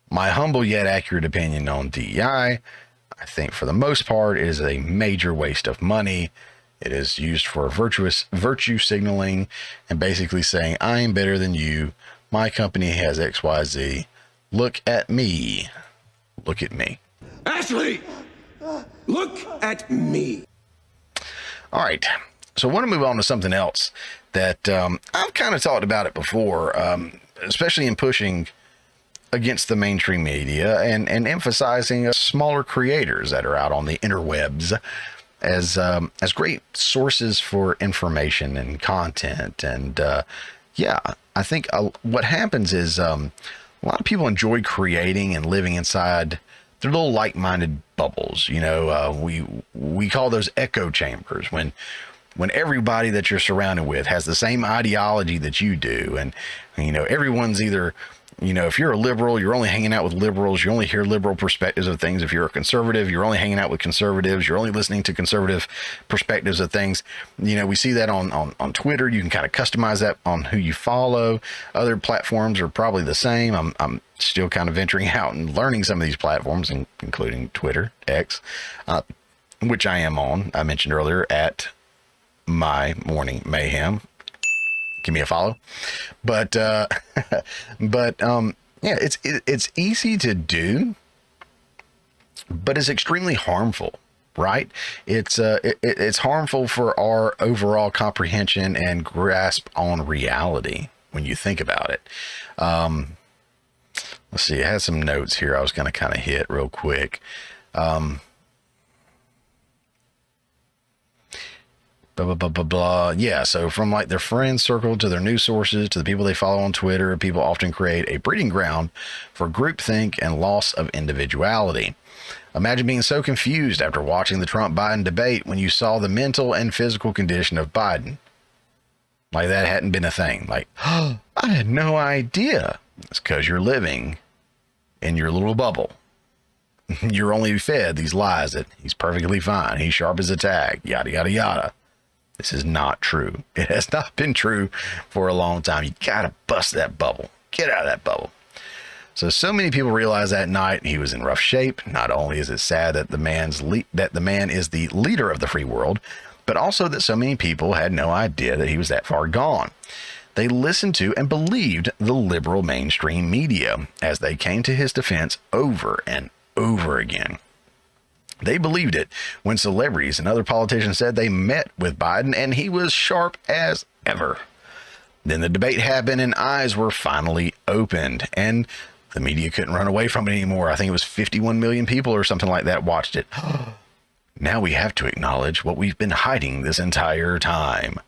My humble yet accurate opinion on DEI, I think for the most part, it is a major waste of money. It is used for virtue signaling and basically saying, I am better than you. My company has XYZ. Look at me. Look at me. Ashley, look at me. All right. So I want to move on to something else that I've kind of talked about it before, especially in pushing against the mainstream media and emphasizing smaller creators that are out on the interwebs as great sources for information and content. And I think what happens is a lot of people enjoy creating and living inside their little like-minded bubbles. You know, we call those echo chambers when everybody that you're surrounded with has the same ideology that you do. And, you know, everyone's either, you know, if you're a liberal, you're only hanging out with liberals. You only hear liberal perspectives of things. If you're a conservative, you're only hanging out with conservatives. You're only listening to conservative perspectives of things. You know, we see that on Twitter. You can kind of customize that on who you follow. Other platforms are probably the same. I'm still kind of venturing out and learning some of these platforms, including Twitter, X, which I am on. I mentioned earlier at My Morning Mayhem. Give me a follow. But it's easy to do, but it's extremely harmful, right? It's harmful for our overall comprehension and grasp on reality when you think about it. Let's see, I had some notes here I was going to kind of hit real quick. Yeah, so from like their friends circle to their news sources to the people they follow on Twitter, people often create a breeding ground for groupthink and loss of individuality. Imagine being so confused after watching the Trump-Biden debate when you saw the mental and physical condition of Biden. Like that hadn't been a thing. Like, oh, I had no idea. It's because you're living in your little bubble. You're only fed these lies that he's perfectly fine. He's sharp as a tack, yada, yada, yada. This is not true. It has not been true for a long time. You gotta bust that bubble. Get out of that bubble. So many people realized that night he was in rough shape. Not only is it sad that the man is the leader of the free world, but also that so many people had no idea that he was that far gone. They listened to and believed the liberal mainstream media as they came to his defense over and over again. They believed it when celebrities and other politicians said they met with Biden and he was sharp as ever. Then the debate happened and eyes were finally opened and the media couldn't run away from it anymore. I think it was 51 million people or something like that watched it. Now we have to acknowledge what we've been hiding this entire time.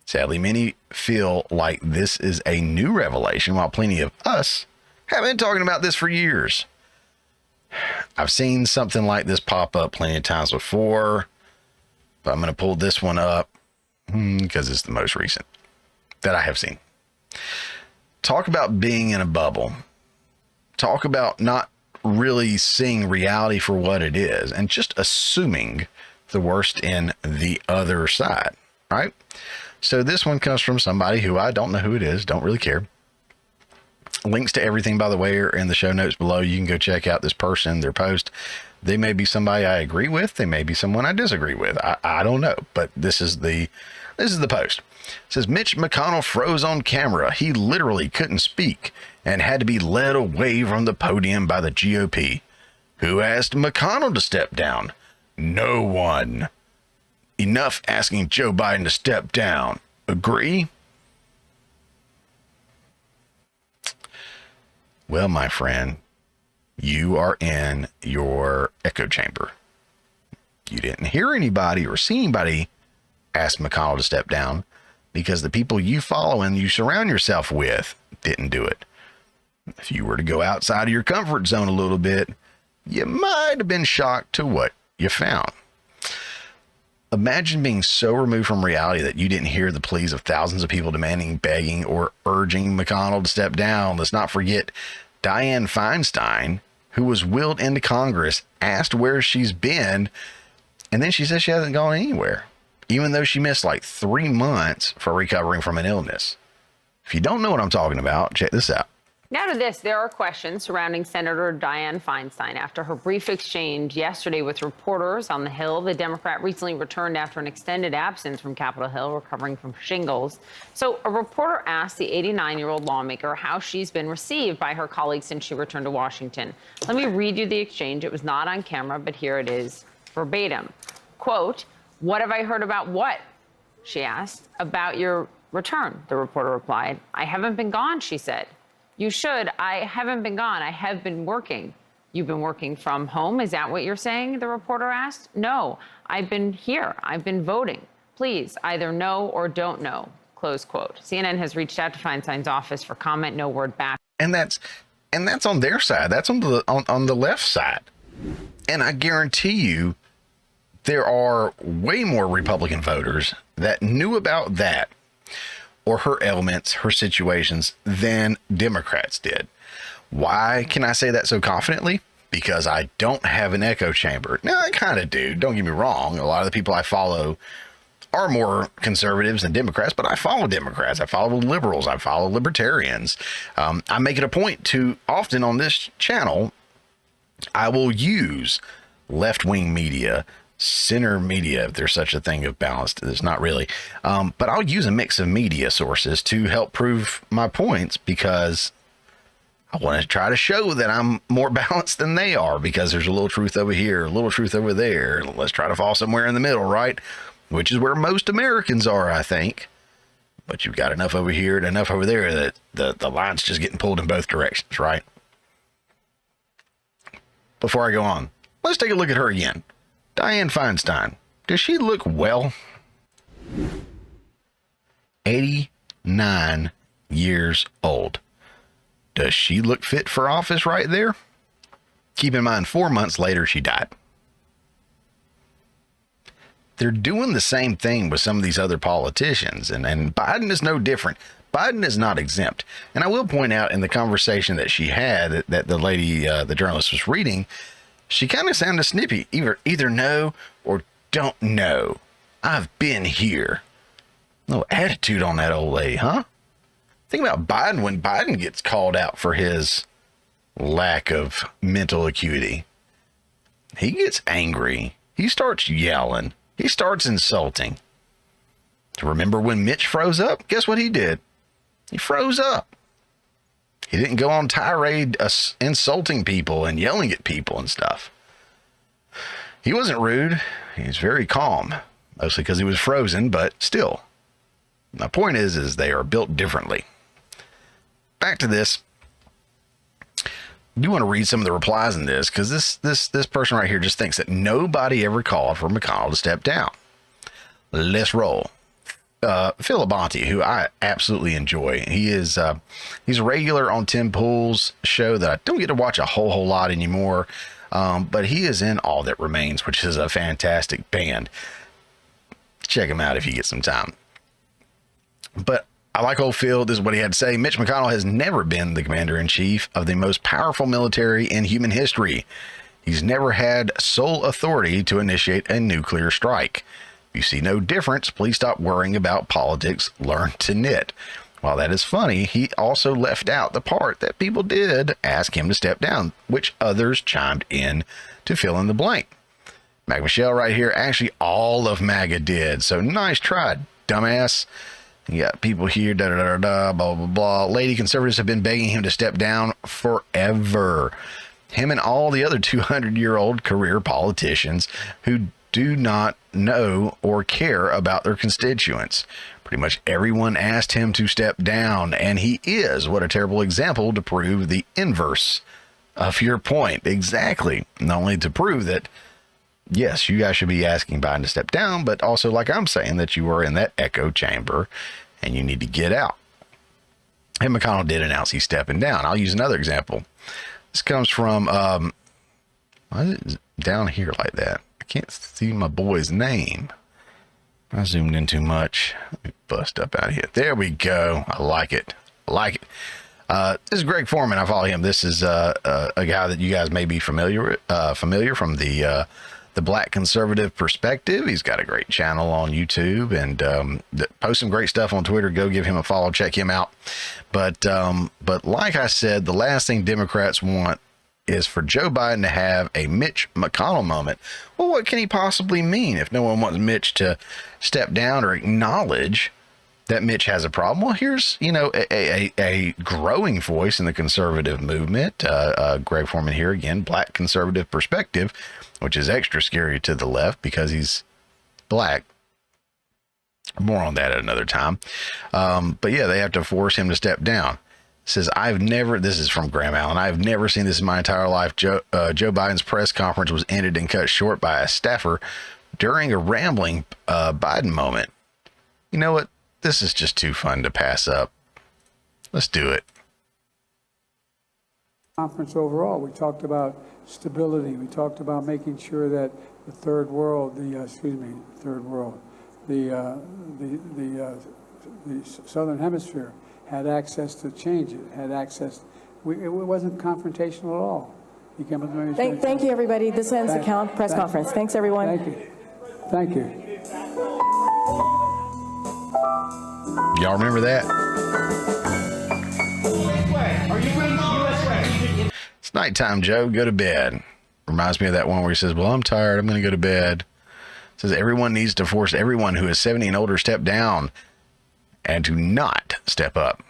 Sadly, many feel like this is a new revelation while plenty of us have been talking about this for years. I've seen something like this pop up plenty of times before, but I'm going to pull this one up because it's the most recent that I have seen. Talk about being in a bubble. Talk about not really seeing reality for what it is and just assuming the worst in the other side, right? So this one comes from somebody who I don't know who it is, don't really care. Links to everything, by the way, are in the show notes below. You can go check out this person, their post. They may be somebody I agree with. They may be someone I disagree with. I don't know, but this is the post. It says, Mitch McConnell froze on camera. He literally couldn't speak and had to be led away from the podium by the GOP. Who asked McConnell to step down? No one. Enough asking Joe Biden to step down. Agree? Well, my friend, you are in your echo chamber. You didn't hear anybody or see anybody ask McConnell to step down because the people you follow and you surround yourself with didn't do it. If you were to go outside of your comfort zone a little bit, you might have been shocked to what you found. Imagine being so removed from reality that you didn't hear the pleas of thousands of people demanding, begging, or urging McConnell to step down. Let's not forget Dianne Feinstein, who was wheeled into Congress, asked where she's been, and then she says she hasn't gone anywhere, even though she missed like 3 months for recovering from an illness. If you don't know what I'm talking about, check this out. Now to this, there are questions surrounding Senator Dianne Feinstein. After her brief exchange yesterday with reporters on the Hill, the Democrat recently returned after an extended absence from Capitol Hill, recovering from shingles. So a reporter asked the 89-year-old lawmaker how she's been received by her colleagues since she returned to Washington. Let me read you the exchange. It was not on camera, but here it is verbatim. Quote, "What have I heard about what?" she asked. "About your return," the reporter replied. "I haven't been gone," she said. "You should. I haven't been gone. I have been working." "You've been working from home? Is that what you're saying?" the reporter asked. "No, I've been here. I've been voting. Please, either know or don't know." Close quote. CNN has reached out to Feinstein's office for comment. No word back. And that's on their side. That's on the left side. And I guarantee you there are way more Republican voters that knew about that or her ailments, her situations, than Democrats did. Why can I say that so confidently? Because I don't have an echo chamber. Now, I kind of do. Don't get me wrong. A lot of the people I follow are more conservatives than Democrats, but I follow Democrats. I follow liberals. I follow libertarians. I make it a point to often on this channel, I will use left-wing media, center media, if there's such a thing of balanced. There's not really. But I'll use a mix of media sources to help prove my points, because I want to try to show that I'm more balanced than they are, because there's a little truth over here, a little truth over there. Let's try to fall somewhere in the middle, right? Which is where most Americans are, I think. But you've got enough over here and enough over there that the line's just getting pulled in both directions, right? Before I go on, let's take a look at her again. Dianne Feinstein. Does she look well? 89 years old. Does she look fit for office right there? Keep in mind, 4 months later, she died. They're doing the same thing with some of these other politicians, and Biden is no different. Biden is not exempt. And I will point out in the conversation that she had, that the lady, the journalist was reading, she kind of sounded snippy. Either know or don't know. I've been here. No attitude on that old lady, huh? Think about Biden when Biden gets called out for his lack of mental acuity. He gets angry. He starts yelling. He starts insulting. Remember when Mitch froze up? Guess what he did? He froze up. He didn't go on tirade insulting people and yelling at people and stuff. He wasn't rude. He's very calm, mostly because he was frozen, but still. My point is they are built differently. Back to this. I do want to read some of the replies in this, because this person right here just thinks that nobody ever called for McConnell to step down. Let's roll. Phil Abonte, who I absolutely enjoy. He's a regular on Tim Pool's show that I don't get to watch a whole lot anymore. But he is in All That Remains, which is a fantastic band. Check him out if you get some time. But I like old Phil. This is what he had to say. Mitch McConnell has never been the commander-in-chief of the most powerful military in human history. He's never had sole authority to initiate a nuclear strike. If you see no difference, please stop worrying about politics. Learn to knit. While that is funny, he also left out the part that people did ask him to step down, which others chimed in to fill in the blank. Mac Michelle right here, actually all of MAGA did. So nice try, dumbass. You got people here, blah, blah, blah. Lady conservatives have been begging him to step down forever. Him and all the other 200-year-old career politicians who do not know or care about their constituents. Pretty much everyone asked him to step down, and he is. What a terrible example to prove the inverse of your point. Exactly. Not only to prove that, yes, you guys should be asking Biden to step down, but also, like I'm saying, that you are in that echo chamber and you need to get out. And McConnell did announce he's stepping down. I'll use another example. This comes from, why is it down here like that? I can't see my boy's name. I zoomed in too much. Let me bust up out of here. There we go. I like it. I like it. This is Greg Foreman. I follow him. This is a guy that you guys may be familiar from the The Black Conservative Perspective. He's got a great channel on YouTube and posts some great stuff on Twitter. Go give him a follow, check him out. But like I said, the last thing Democrats want is for Joe Biden to have a Mitch McConnell moment. Well, what can he possibly mean if no one wants Mitch to step down or acknowledge that Mitch has a problem? Well, here's, a growing voice in the conservative movement. Greg Foreman here again, Black Conservative Perspective, which is extra scary to the left because he's black. More on that at another time. But yeah, they have to force him to step down. Says, this is from Graham Allen, I've never seen this in my entire life. Joe Biden's press conference was ended and cut short by a staffer during a rambling Biden moment. You know what? This is just too fun to pass up. Let's do it. Conference overall, we talked about stability. We talked about making sure that the third world, the Southern Hemisphere had access to change it, had access. It wasn't confrontational at all. He came up with Thank you, everybody. This ends the press conference. Thanks, everyone. Thank you. Thank you. Y'all remember that? It's nighttime, Joe. Go to bed. Reminds me of that one where he says, well, I'm tired. I'm going to go to bed. Says everyone needs to force everyone who is 70 and older step down and to not step up.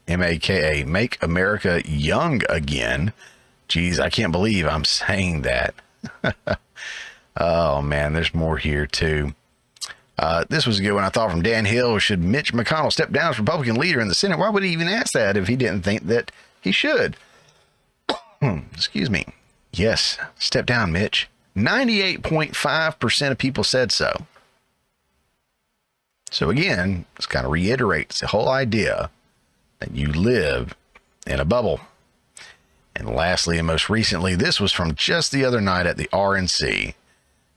MAKA, make America young again. Geez, I can't believe I'm saying that. Oh, man, there's more here, too. This was a good one, I thought, from Dan Hill. Should Mitch McConnell step down as Republican leader in the Senate? Why would he even ask that if he didn't think that he should? Excuse me. Yes, step down, Mitch. 98.5% of people said so. So again, this kind of reiterates the whole idea that you live in a bubble. And lastly, and most recently, this was from just the other night at the RNC.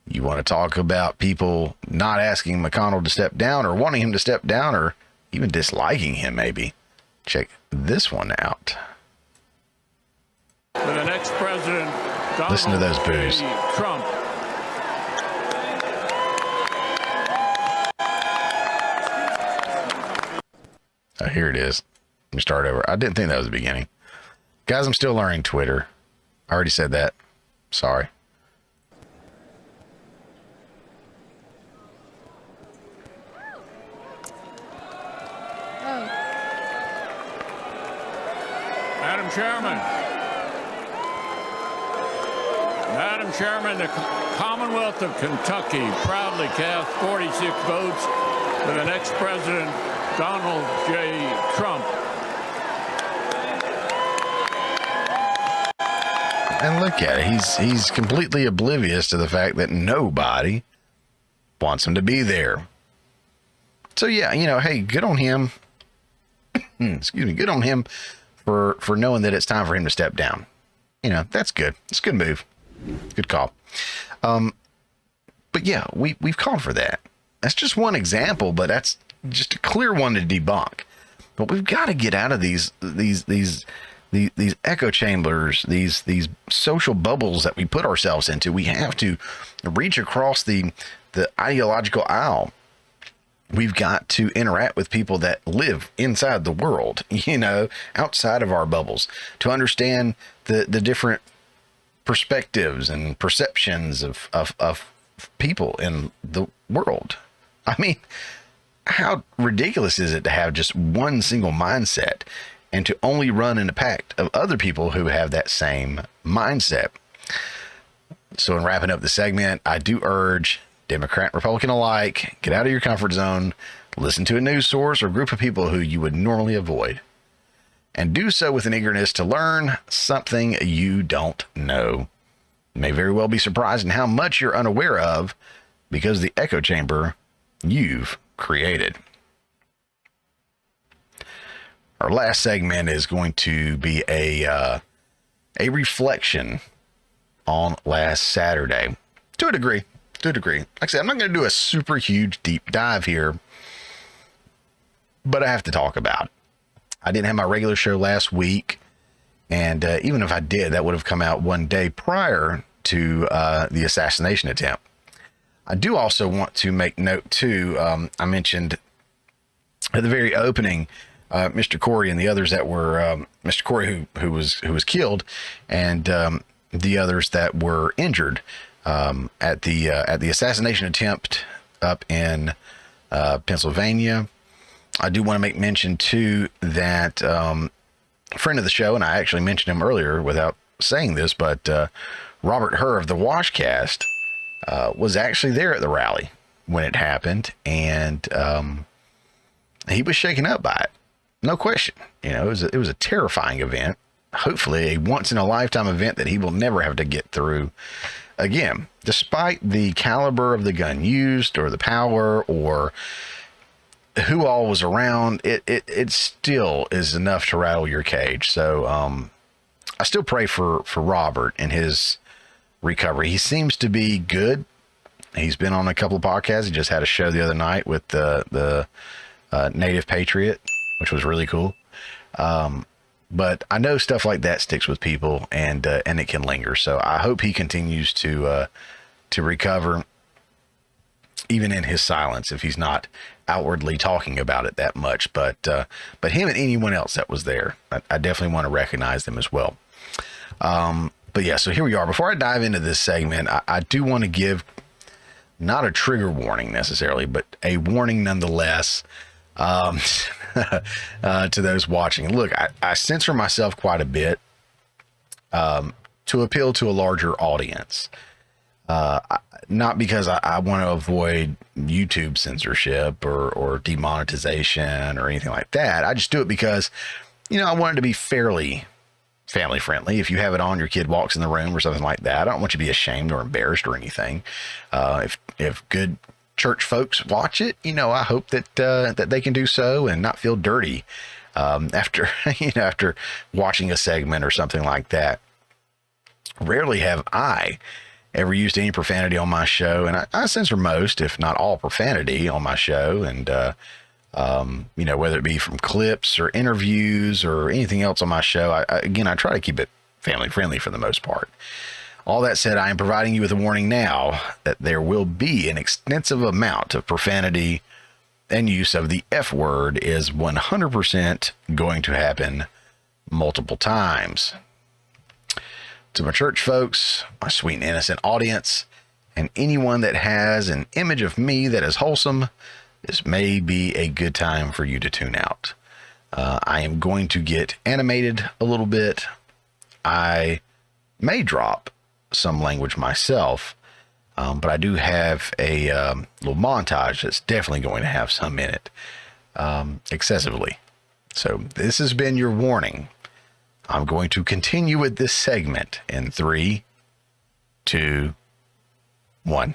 You want to talk about people not asking McConnell to step down or wanting him to step down or even disliking him, maybe. Check this one out. For the next president, Donald Listen to those boos. Trump. Oh, here it is. Let me start over. I didn't think that was the beginning. Guys, I'm still learning Twitter. I already said that. Sorry. Madam Chairman, the Commonwealth of Kentucky proudly cast 46 votes for the next president, Donald J. Trump. And look at it. He's completely oblivious to the fact that nobody wants him to be there. So yeah, hey, good on him. Excuse me, good on him for knowing that it's time for him to step down. That's good. It's a good move. Good call. But yeah, we've called for that. That's just one example, but that's just a clear one to debunk. But we've got to get out of these echo chambers, these social bubbles that we put ourselves into. We have to reach across the ideological aisle. We've got to interact with people that live inside the world, outside of our bubbles, to understand the different perspectives and perceptions of people in the world. I mean, how ridiculous is it to have just one single mindset and to only run in a pack of other people who have that same mindset? So in wrapping up the segment, I do urge Democrat, Republican alike, get out of your comfort zone, listen to a news source or group of people who you would normally avoid, and do so with an eagerness to learn something you don't know. You may very well be surprised in how much you're unaware of because of the echo chamber you've created. Our last segment is going to be a reflection on last Saturday, to a degree. Like I said, I'm not going to do a super huge deep dive here, but I have to talk about it. I didn't have my regular show last week, and even if I did, that would have come out one day prior to the assassination attempt. I do also want to make note too. I mentioned at the very opening, Mr. Corey and the others that were Mr. Corey who was killed, and the others that were injured at the assassination attempt up in Pennsylvania. I do want to make mention too that a friend of the show, and I actually mentioned him earlier without saying this, but Robert Herr of the Washcast was actually there at the rally when it happened, and he was shaken up by it. No question. You know, it was a terrifying event. Hopefully a once in a lifetime event that he will never have to get through again. Despite the caliber of the gun used or the power or who all was around, it still is enough to rattle your cage. So I still pray for Robert and his recovery. He seems to be good. He's been on a couple of podcasts. He just had a show the other night with the Native Patriot, which was really cool. But I know stuff like that sticks with people, and it can linger. So I hope he continues to recover, even in his silence, if he's not outwardly talking about it that much. But him and anyone else that was there, I definitely want to recognize them as well. But yeah, so here we are. Before I dive into this segment, I do want to give not a trigger warning necessarily, but a warning nonetheless. To those watching. Look, I censor myself quite a bit to appeal to a larger audience. Not because I want to avoid YouTube censorship or demonetization or anything like that. I just do it because, I want it to be fairly family friendly. If you have it on, your kid walks in the room or something like that, I don't want you to be ashamed or embarrassed or anything. If good church folks watch it, I hope that they can do so and not feel dirty after after watching a segment or something like that. Rarely have I ever used any profanity on my show, and I censor most, if not all, profanity on my show, and whether it be from clips or interviews or anything else on my show, I try to keep it family friendly for the most part. All that said, I am providing you with a warning now that there will be an extensive amount of profanity, and use of the F word is 100% going to happen multiple times. To my church folks, my sweet and innocent audience, and anyone that has an image of me that is wholesome, this may be a good time for you to tune out. I am going to get animated a little bit. I may drop some language myself, but I do have a little montage that's definitely going to have some in it, excessively. So this has been your warning. I'm going to continue with this segment in 3, 2, 1.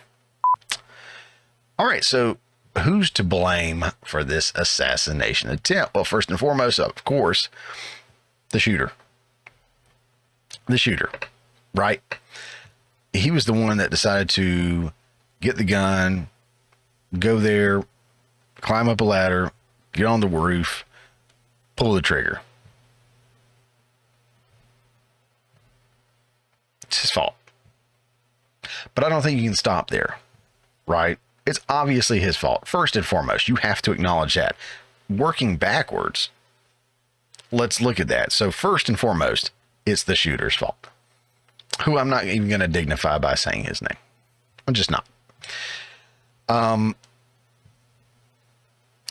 All right, so who's to blame for this assassination attempt? Well, first and foremost, of course, the shooter. The shooter, right? He was the one that decided to get the gun, go there, climb up a ladder, get on the roof, pull the trigger. It's his fault. But I don't think you can stop there, right? It's obviously his fault. First and foremost, you have to acknowledge that. Working backwards, let's look at that. So first and foremost, it's the shooter's fault, who I'm not even going to dignify by saying his name. I'm just not.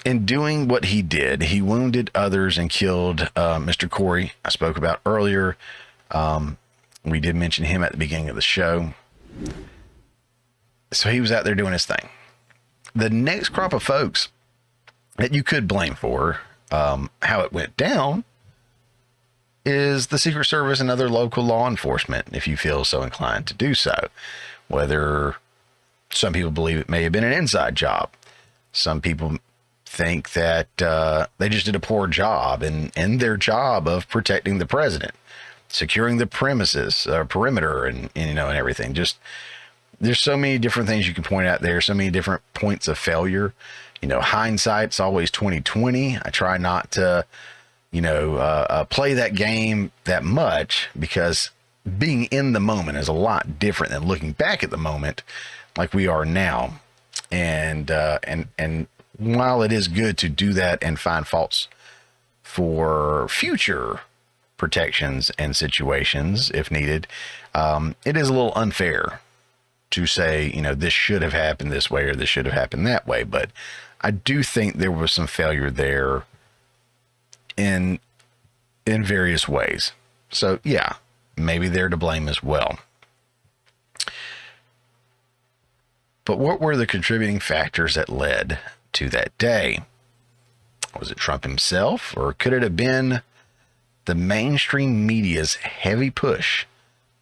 In doing what he did, he wounded others and killed Mr. Corey, I spoke about earlier. We did mention him at the beginning of the show. So he was out there doing his thing. The next crop of folks that you could blame for how it went down is the Secret Service and other local law enforcement, if you feel so inclined to do so. Whether some people believe it may have been an inside job. Some people think that they just did a poor job in their job of protecting the president, securing the premises, perimeter, and everything. Just, there's so many different things you can point out there, so many different points of failure. Hindsight's always 20/20. I try not to, play that game that much, because being in the moment is a lot different than looking back at the moment like we are now. And while it is good to do that and find faults for future protections and situations if needed, it is a little unfair to say, you know, this should have happened this way or this should have happened that way. But I do think there was some failure there in various ways. So yeah, maybe they're to blame as well. But what were the contributing factors that led to that day? Was it Trump himself, or could it have been the mainstream media's heavy push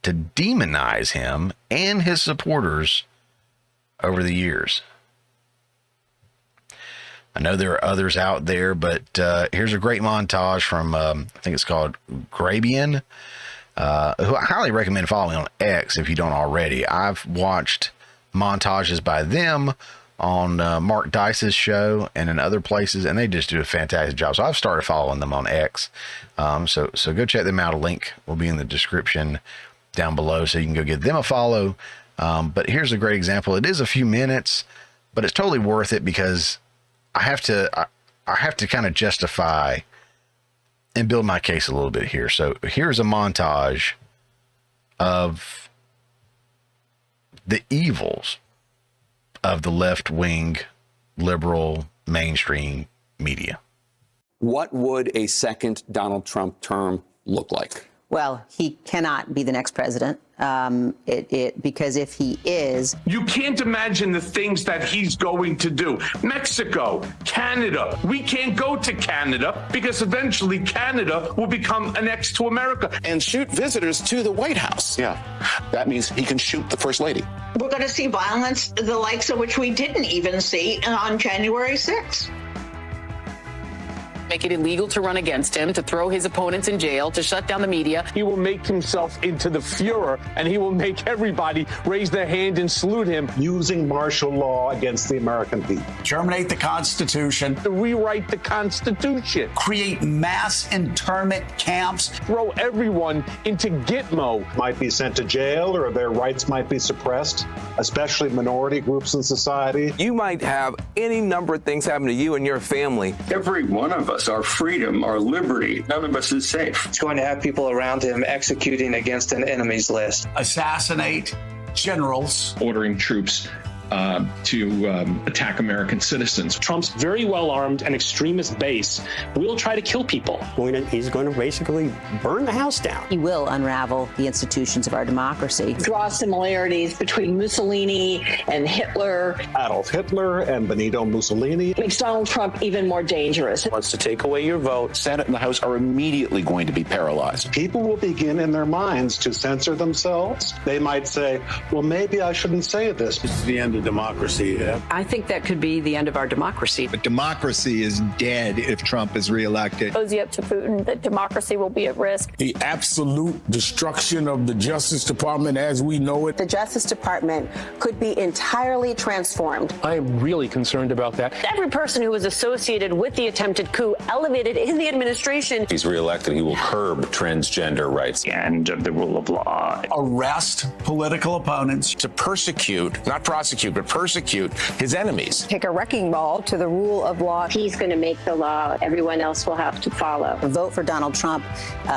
to demonize him and his supporters over the years? I know there are others out there, but here's a great montage from, I think it's called Grabien, who I highly recommend following on X if you don't already. I've watched montages by them on Mark Dice's show and in other places, and they just do a fantastic job. So I've started following them on X. So go check them out. A link will be in the description down below, so you can go give them a follow. But here's a great example. It is a few minutes, but it's totally worth it because I have to kind of justify and build my case a little bit here. So here's a montage of the evils of the left-wing liberal mainstream media. What would a second Donald Trump term look like? Well, he cannot be the next president because if he is... You can't imagine the things that he's going to do. Mexico, Canada. We can't go to Canada because eventually Canada will become annexed to America. And shoot visitors to the White House. Yeah, that means he can shoot the First Lady. We're going to see violence, the likes of which we didn't even see on January 6th. Make it illegal to run against him, to throw his opponents in jail, to shut down the media. He will make himself into the Fuhrer, and he will make everybody raise their hand and salute him. Using martial law against the American people. Terminate the Constitution. Rewrite the Constitution. Create mass internment camps. Throw everyone into Gitmo. Might be sent to jail, or their rights might be suppressed, especially minority groups in society. You might have any number of things happen to you and your family. Every one of us, our freedom, our liberty, none of us is safe. It's going to have people around him executing against an enemy's list. Assassinate generals. Ordering troops to attack American citizens. Trump's very well-armed and extremist base will try to kill people. He's going to basically burn the house down. He will unravel the institutions of our democracy. Draw similarities between Mussolini and Hitler. Adolf Hitler and Benito Mussolini. Makes Donald Trump even more dangerous. Wants to take away your vote. Senate and the House are immediately going to be paralyzed. People will begin in their minds to censor themselves. They might say, well, maybe I shouldn't say this. This is the end of democracy. I think that could be the end of our democracy. But democracy is dead if Trump is reelected. Cozy up to Putin that democracy will be at risk. The absolute destruction of the Justice Department as we know it. The Justice Department could be entirely transformed. I am really concerned about that. Every person who was associated with the attempted coup elevated in the administration. If he's reelected, he will curb transgender rights. The end of the rule of law. Arrest political opponents. To persecute, not prosecute, but persecute his enemies. Take a wrecking ball to the rule of law. He's going to make the law. Everyone else will have to follow. A vote for Donald Trump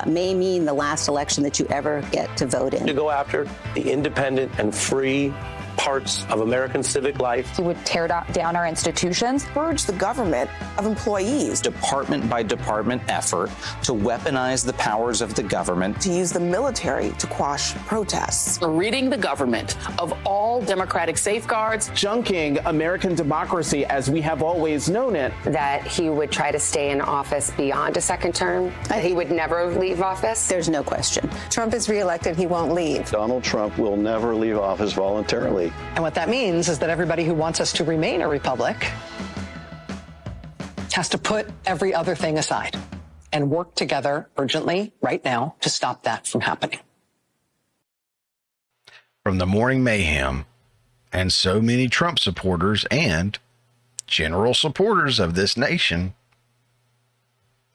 may mean the last election that you ever get to vote in. To go after the independent and free parts of American civic life. He would tear down our institutions. Purge the government of employees. Department by department effort to weaponize the powers of the government. To use the military to quash protests. Ridding the government of all democratic safeguards. Junking American democracy as we have always known it. That he would try to stay in office beyond a second term. That he would never leave office. There's no question. Trump is reelected, he won't leave. Donald Trump will never leave office voluntarily. And what that means is that everybody who wants us to remain a republic has to put every other thing aside and work together urgently right now to stop that from happening. From the morning mayhem and so many Trump supporters and general supporters of this nation,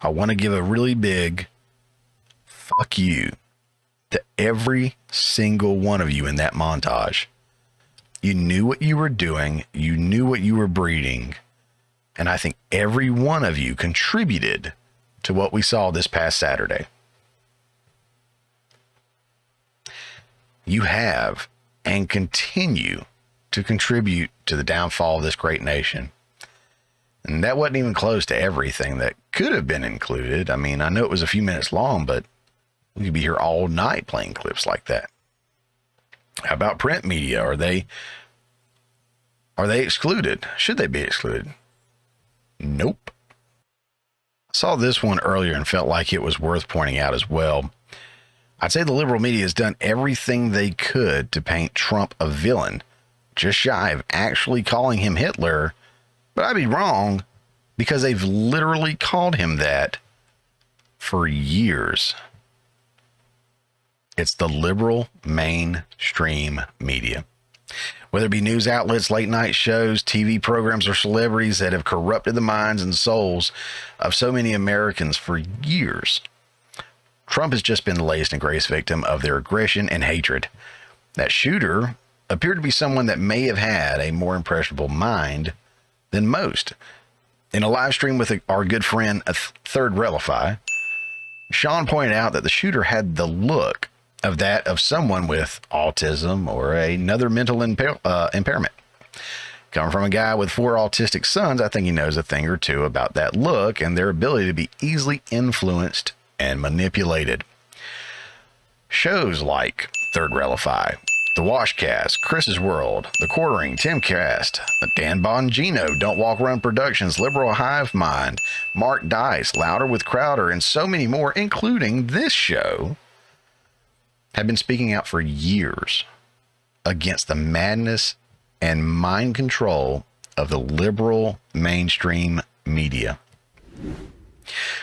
I want to give a really big fuck you to every single one of you in that montage. You knew what you were doing. You knew what you were breeding. And I think every one of you contributed to what we saw this past Saturday. You have and continue to contribute to the downfall of this great nation. And that wasn't even close to everything that could have been included. I mean, I know it was a few minutes long, but we could be here all night playing clips like that. How about print media? Are they excluded? Should they be excluded? Nope. I saw this one earlier and felt like it was worth pointing out as well. I'd say the liberal media has done everything they could to paint Trump a villain, just shy of actually calling him Hitler. But I'd be wrong, because they've literally called him that for years. It's the liberal mainstream media. Whether it be news outlets, late night shows, TV programs, or celebrities that have corrupted the minds and souls of so many Americans for years. Trump has just been the latest and greatest victim of their aggression and hatred. That shooter appeared to be someone that may have had a more impressionable mind than most. In a live stream with our good friend, Third Railify, Sean pointed out that the shooter had the look of that of someone with autism or another mental impairment. Coming from a guy with 4 autistic sons, I think he knows a thing or two about that look and their ability to be easily influenced and manipulated. Shows like Third Railify, The Washcast, Chris's World, The Quartering, Timcast, Dan Bongino, Don't Walk Run Productions, Liberal Hive Mind, Mark Dice, Louder with Crowder, and so many more, including this show, have been speaking out for years against the madness and mind control of the liberal mainstream media.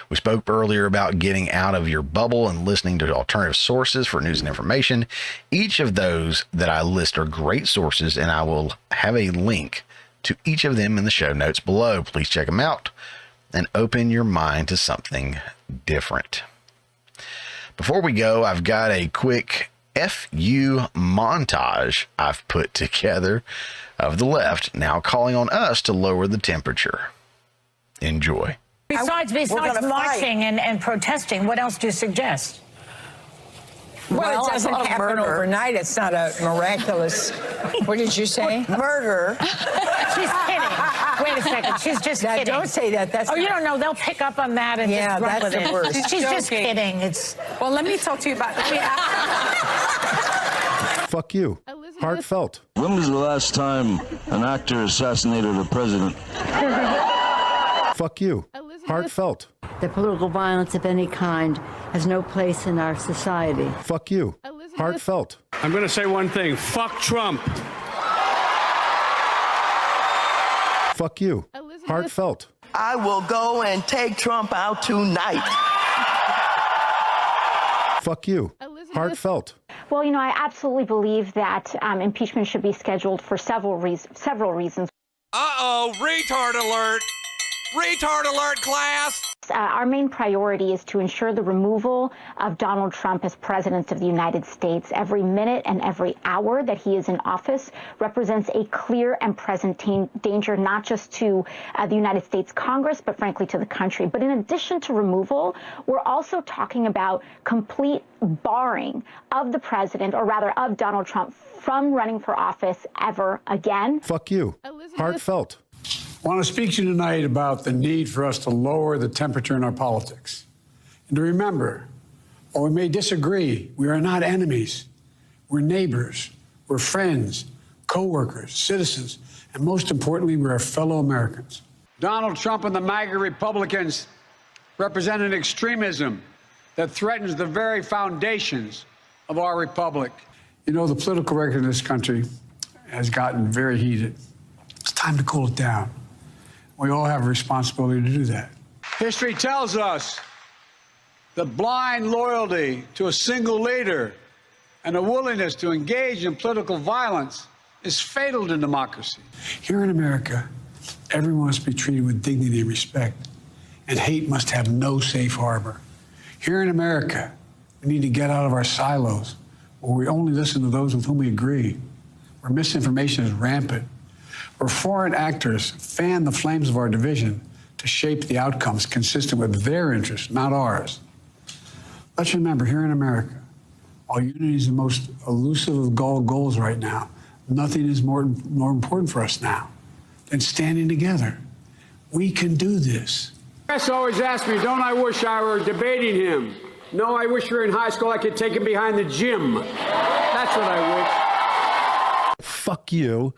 We spoke earlier about getting out of your bubble and listening to alternative sources for news and information. Each of those that I list are great sources, and I will have a link to each of them in the show notes below. Please check them out and open your mind to something different. Before we go, I've got a quick FU montage I've put together of the left now calling on us to lower the temperature. Enjoy. Besides marching and protesting, what else do you suggest? Well, it doesn't happen overnight. It's not a miraculous. What did you say? Murder. She's kidding. Wait a second. She's just kidding. Don't say that. That's you don't know. They'll pick up on that and just run with it. Worst. She's just kidding. Well, let me talk to you about. Fuck you. Heartfelt. When was the last time an actor assassinated a president? Fuck you. Heartfelt. The political violence of any kind has no place in our society. Fuck you. Heartfelt. I'm going to say one thing. Fuck Trump. Fuck you. Heartfelt. I will go and take Trump out tonight. Fuck you. Heartfelt. Well, I absolutely believe that impeachment should be scheduled for several reasons. Uh-oh, retard alert. Retard alert, class! Our main priority is to ensure the removal of Donald Trump as president of the United States. Every minute and every hour that he is in office represents a clear and present danger, not just to the United States Congress, but frankly to the country. But in addition to removal, we're also talking about complete barring of the president, or rather of Donald Trump, from running for office ever again. Fuck you. Heartfelt. I want to speak to you tonight about the need for us to lower the temperature in our politics. And to remember, while we may disagree, we are not enemies. We're neighbors, we're friends, co-workers, citizens, and most importantly, we're our fellow Americans. Donald Trump and the MAGA Republicans represent an extremism that threatens the very foundations of our republic. The political record in this country has gotten very heated. It's time to cool it down. We all have a responsibility to do that. History tells us that blind loyalty to a single leader and a willingness to engage in political violence is fatal to democracy. Here in America, everyone must be treated with dignity and respect, and hate must have no safe harbor. Here in America, we We need to get out of our silos, where we only listen to those with whom we agree, where misinformation is rampant, where foreign actors fan the flames of our division to shape the outcomes consistent with their interests, not ours. Let's remember, here in America, while unity is the most elusive of goals right now, nothing is more important for us now than standing together. We can do this. Press always asks me, don't I wish I were debating him? No, I wish we were in high school. I could take him behind the gym. That's what I wish. Fuck you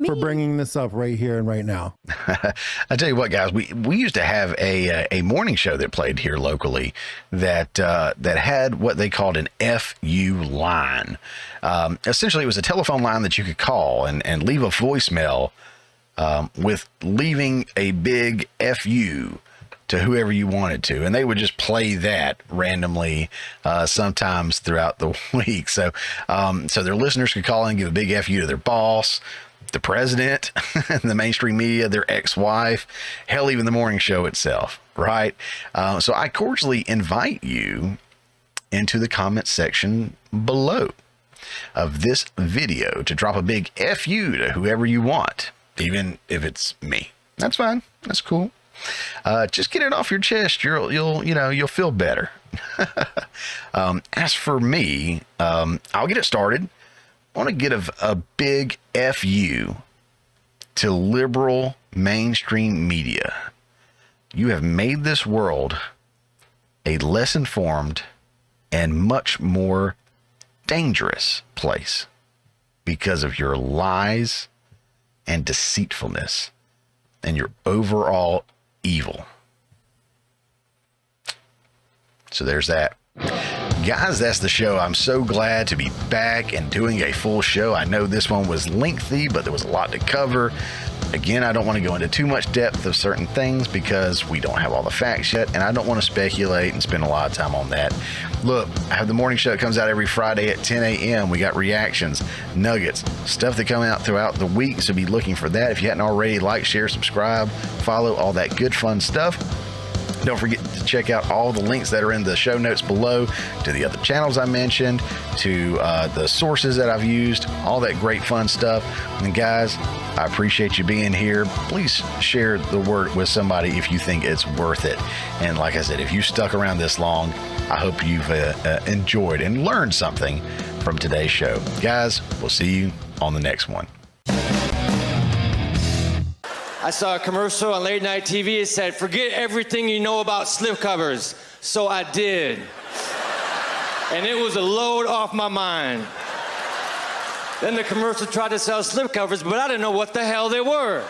for bringing this up right here and right now. I tell you what, guys, we used to have a morning show that played here locally that had what they called an FU line. Essentially, it was a telephone line that you could call and leave a voicemail with leaving a big FU to whoever you wanted to, and they would just play that randomly sometimes throughout the week. So their listeners could call in and give a big FU to their boss, the president, the mainstream media, their ex-wife, hell, even the morning show itself, right? So I cordially invite you into the comment section below of this video to drop a big FU to whoever you want, even if it's me. That's fine. That's cool. Just get it off your chest. You'll feel better. As for me, I'll get it started. I want to give a big FU to liberal mainstream media. You have made this world a less informed and much more dangerous place because of your lies and deceitfulness and your overall evil. So there's that. Guys, that's the show. I'm so glad to be back and doing a full show. I know this one was lengthy, but there was a lot to cover. Again, I don't want to go into too much depth of certain things because we don't have all the facts yet, and I don't want to speculate and spend a lot of time on that. Look, I have the morning show that comes out every Friday at 10 a.m. We got reactions, nuggets, stuff that come out throughout the week, so be looking for that. If you hadn't already, like, share, subscribe, follow, all that good fun stuff. Don't forget to check out all the links that are in the show notes below to the other channels I mentioned, to the sources that I've used, all that great fun stuff. And guys, I appreciate you being here. Please share the word with somebody if you think it's worth it. And like I said, if you stuck around this long, I hope you've enjoyed and learned something from today's show. Guys, we'll see you on the next one. I saw a commercial on late night TV. It said, forget everything you know about slipcovers. So I did. And it was a load off my mind. Then the commercial tried to sell slipcovers, but I didn't know what the hell they were.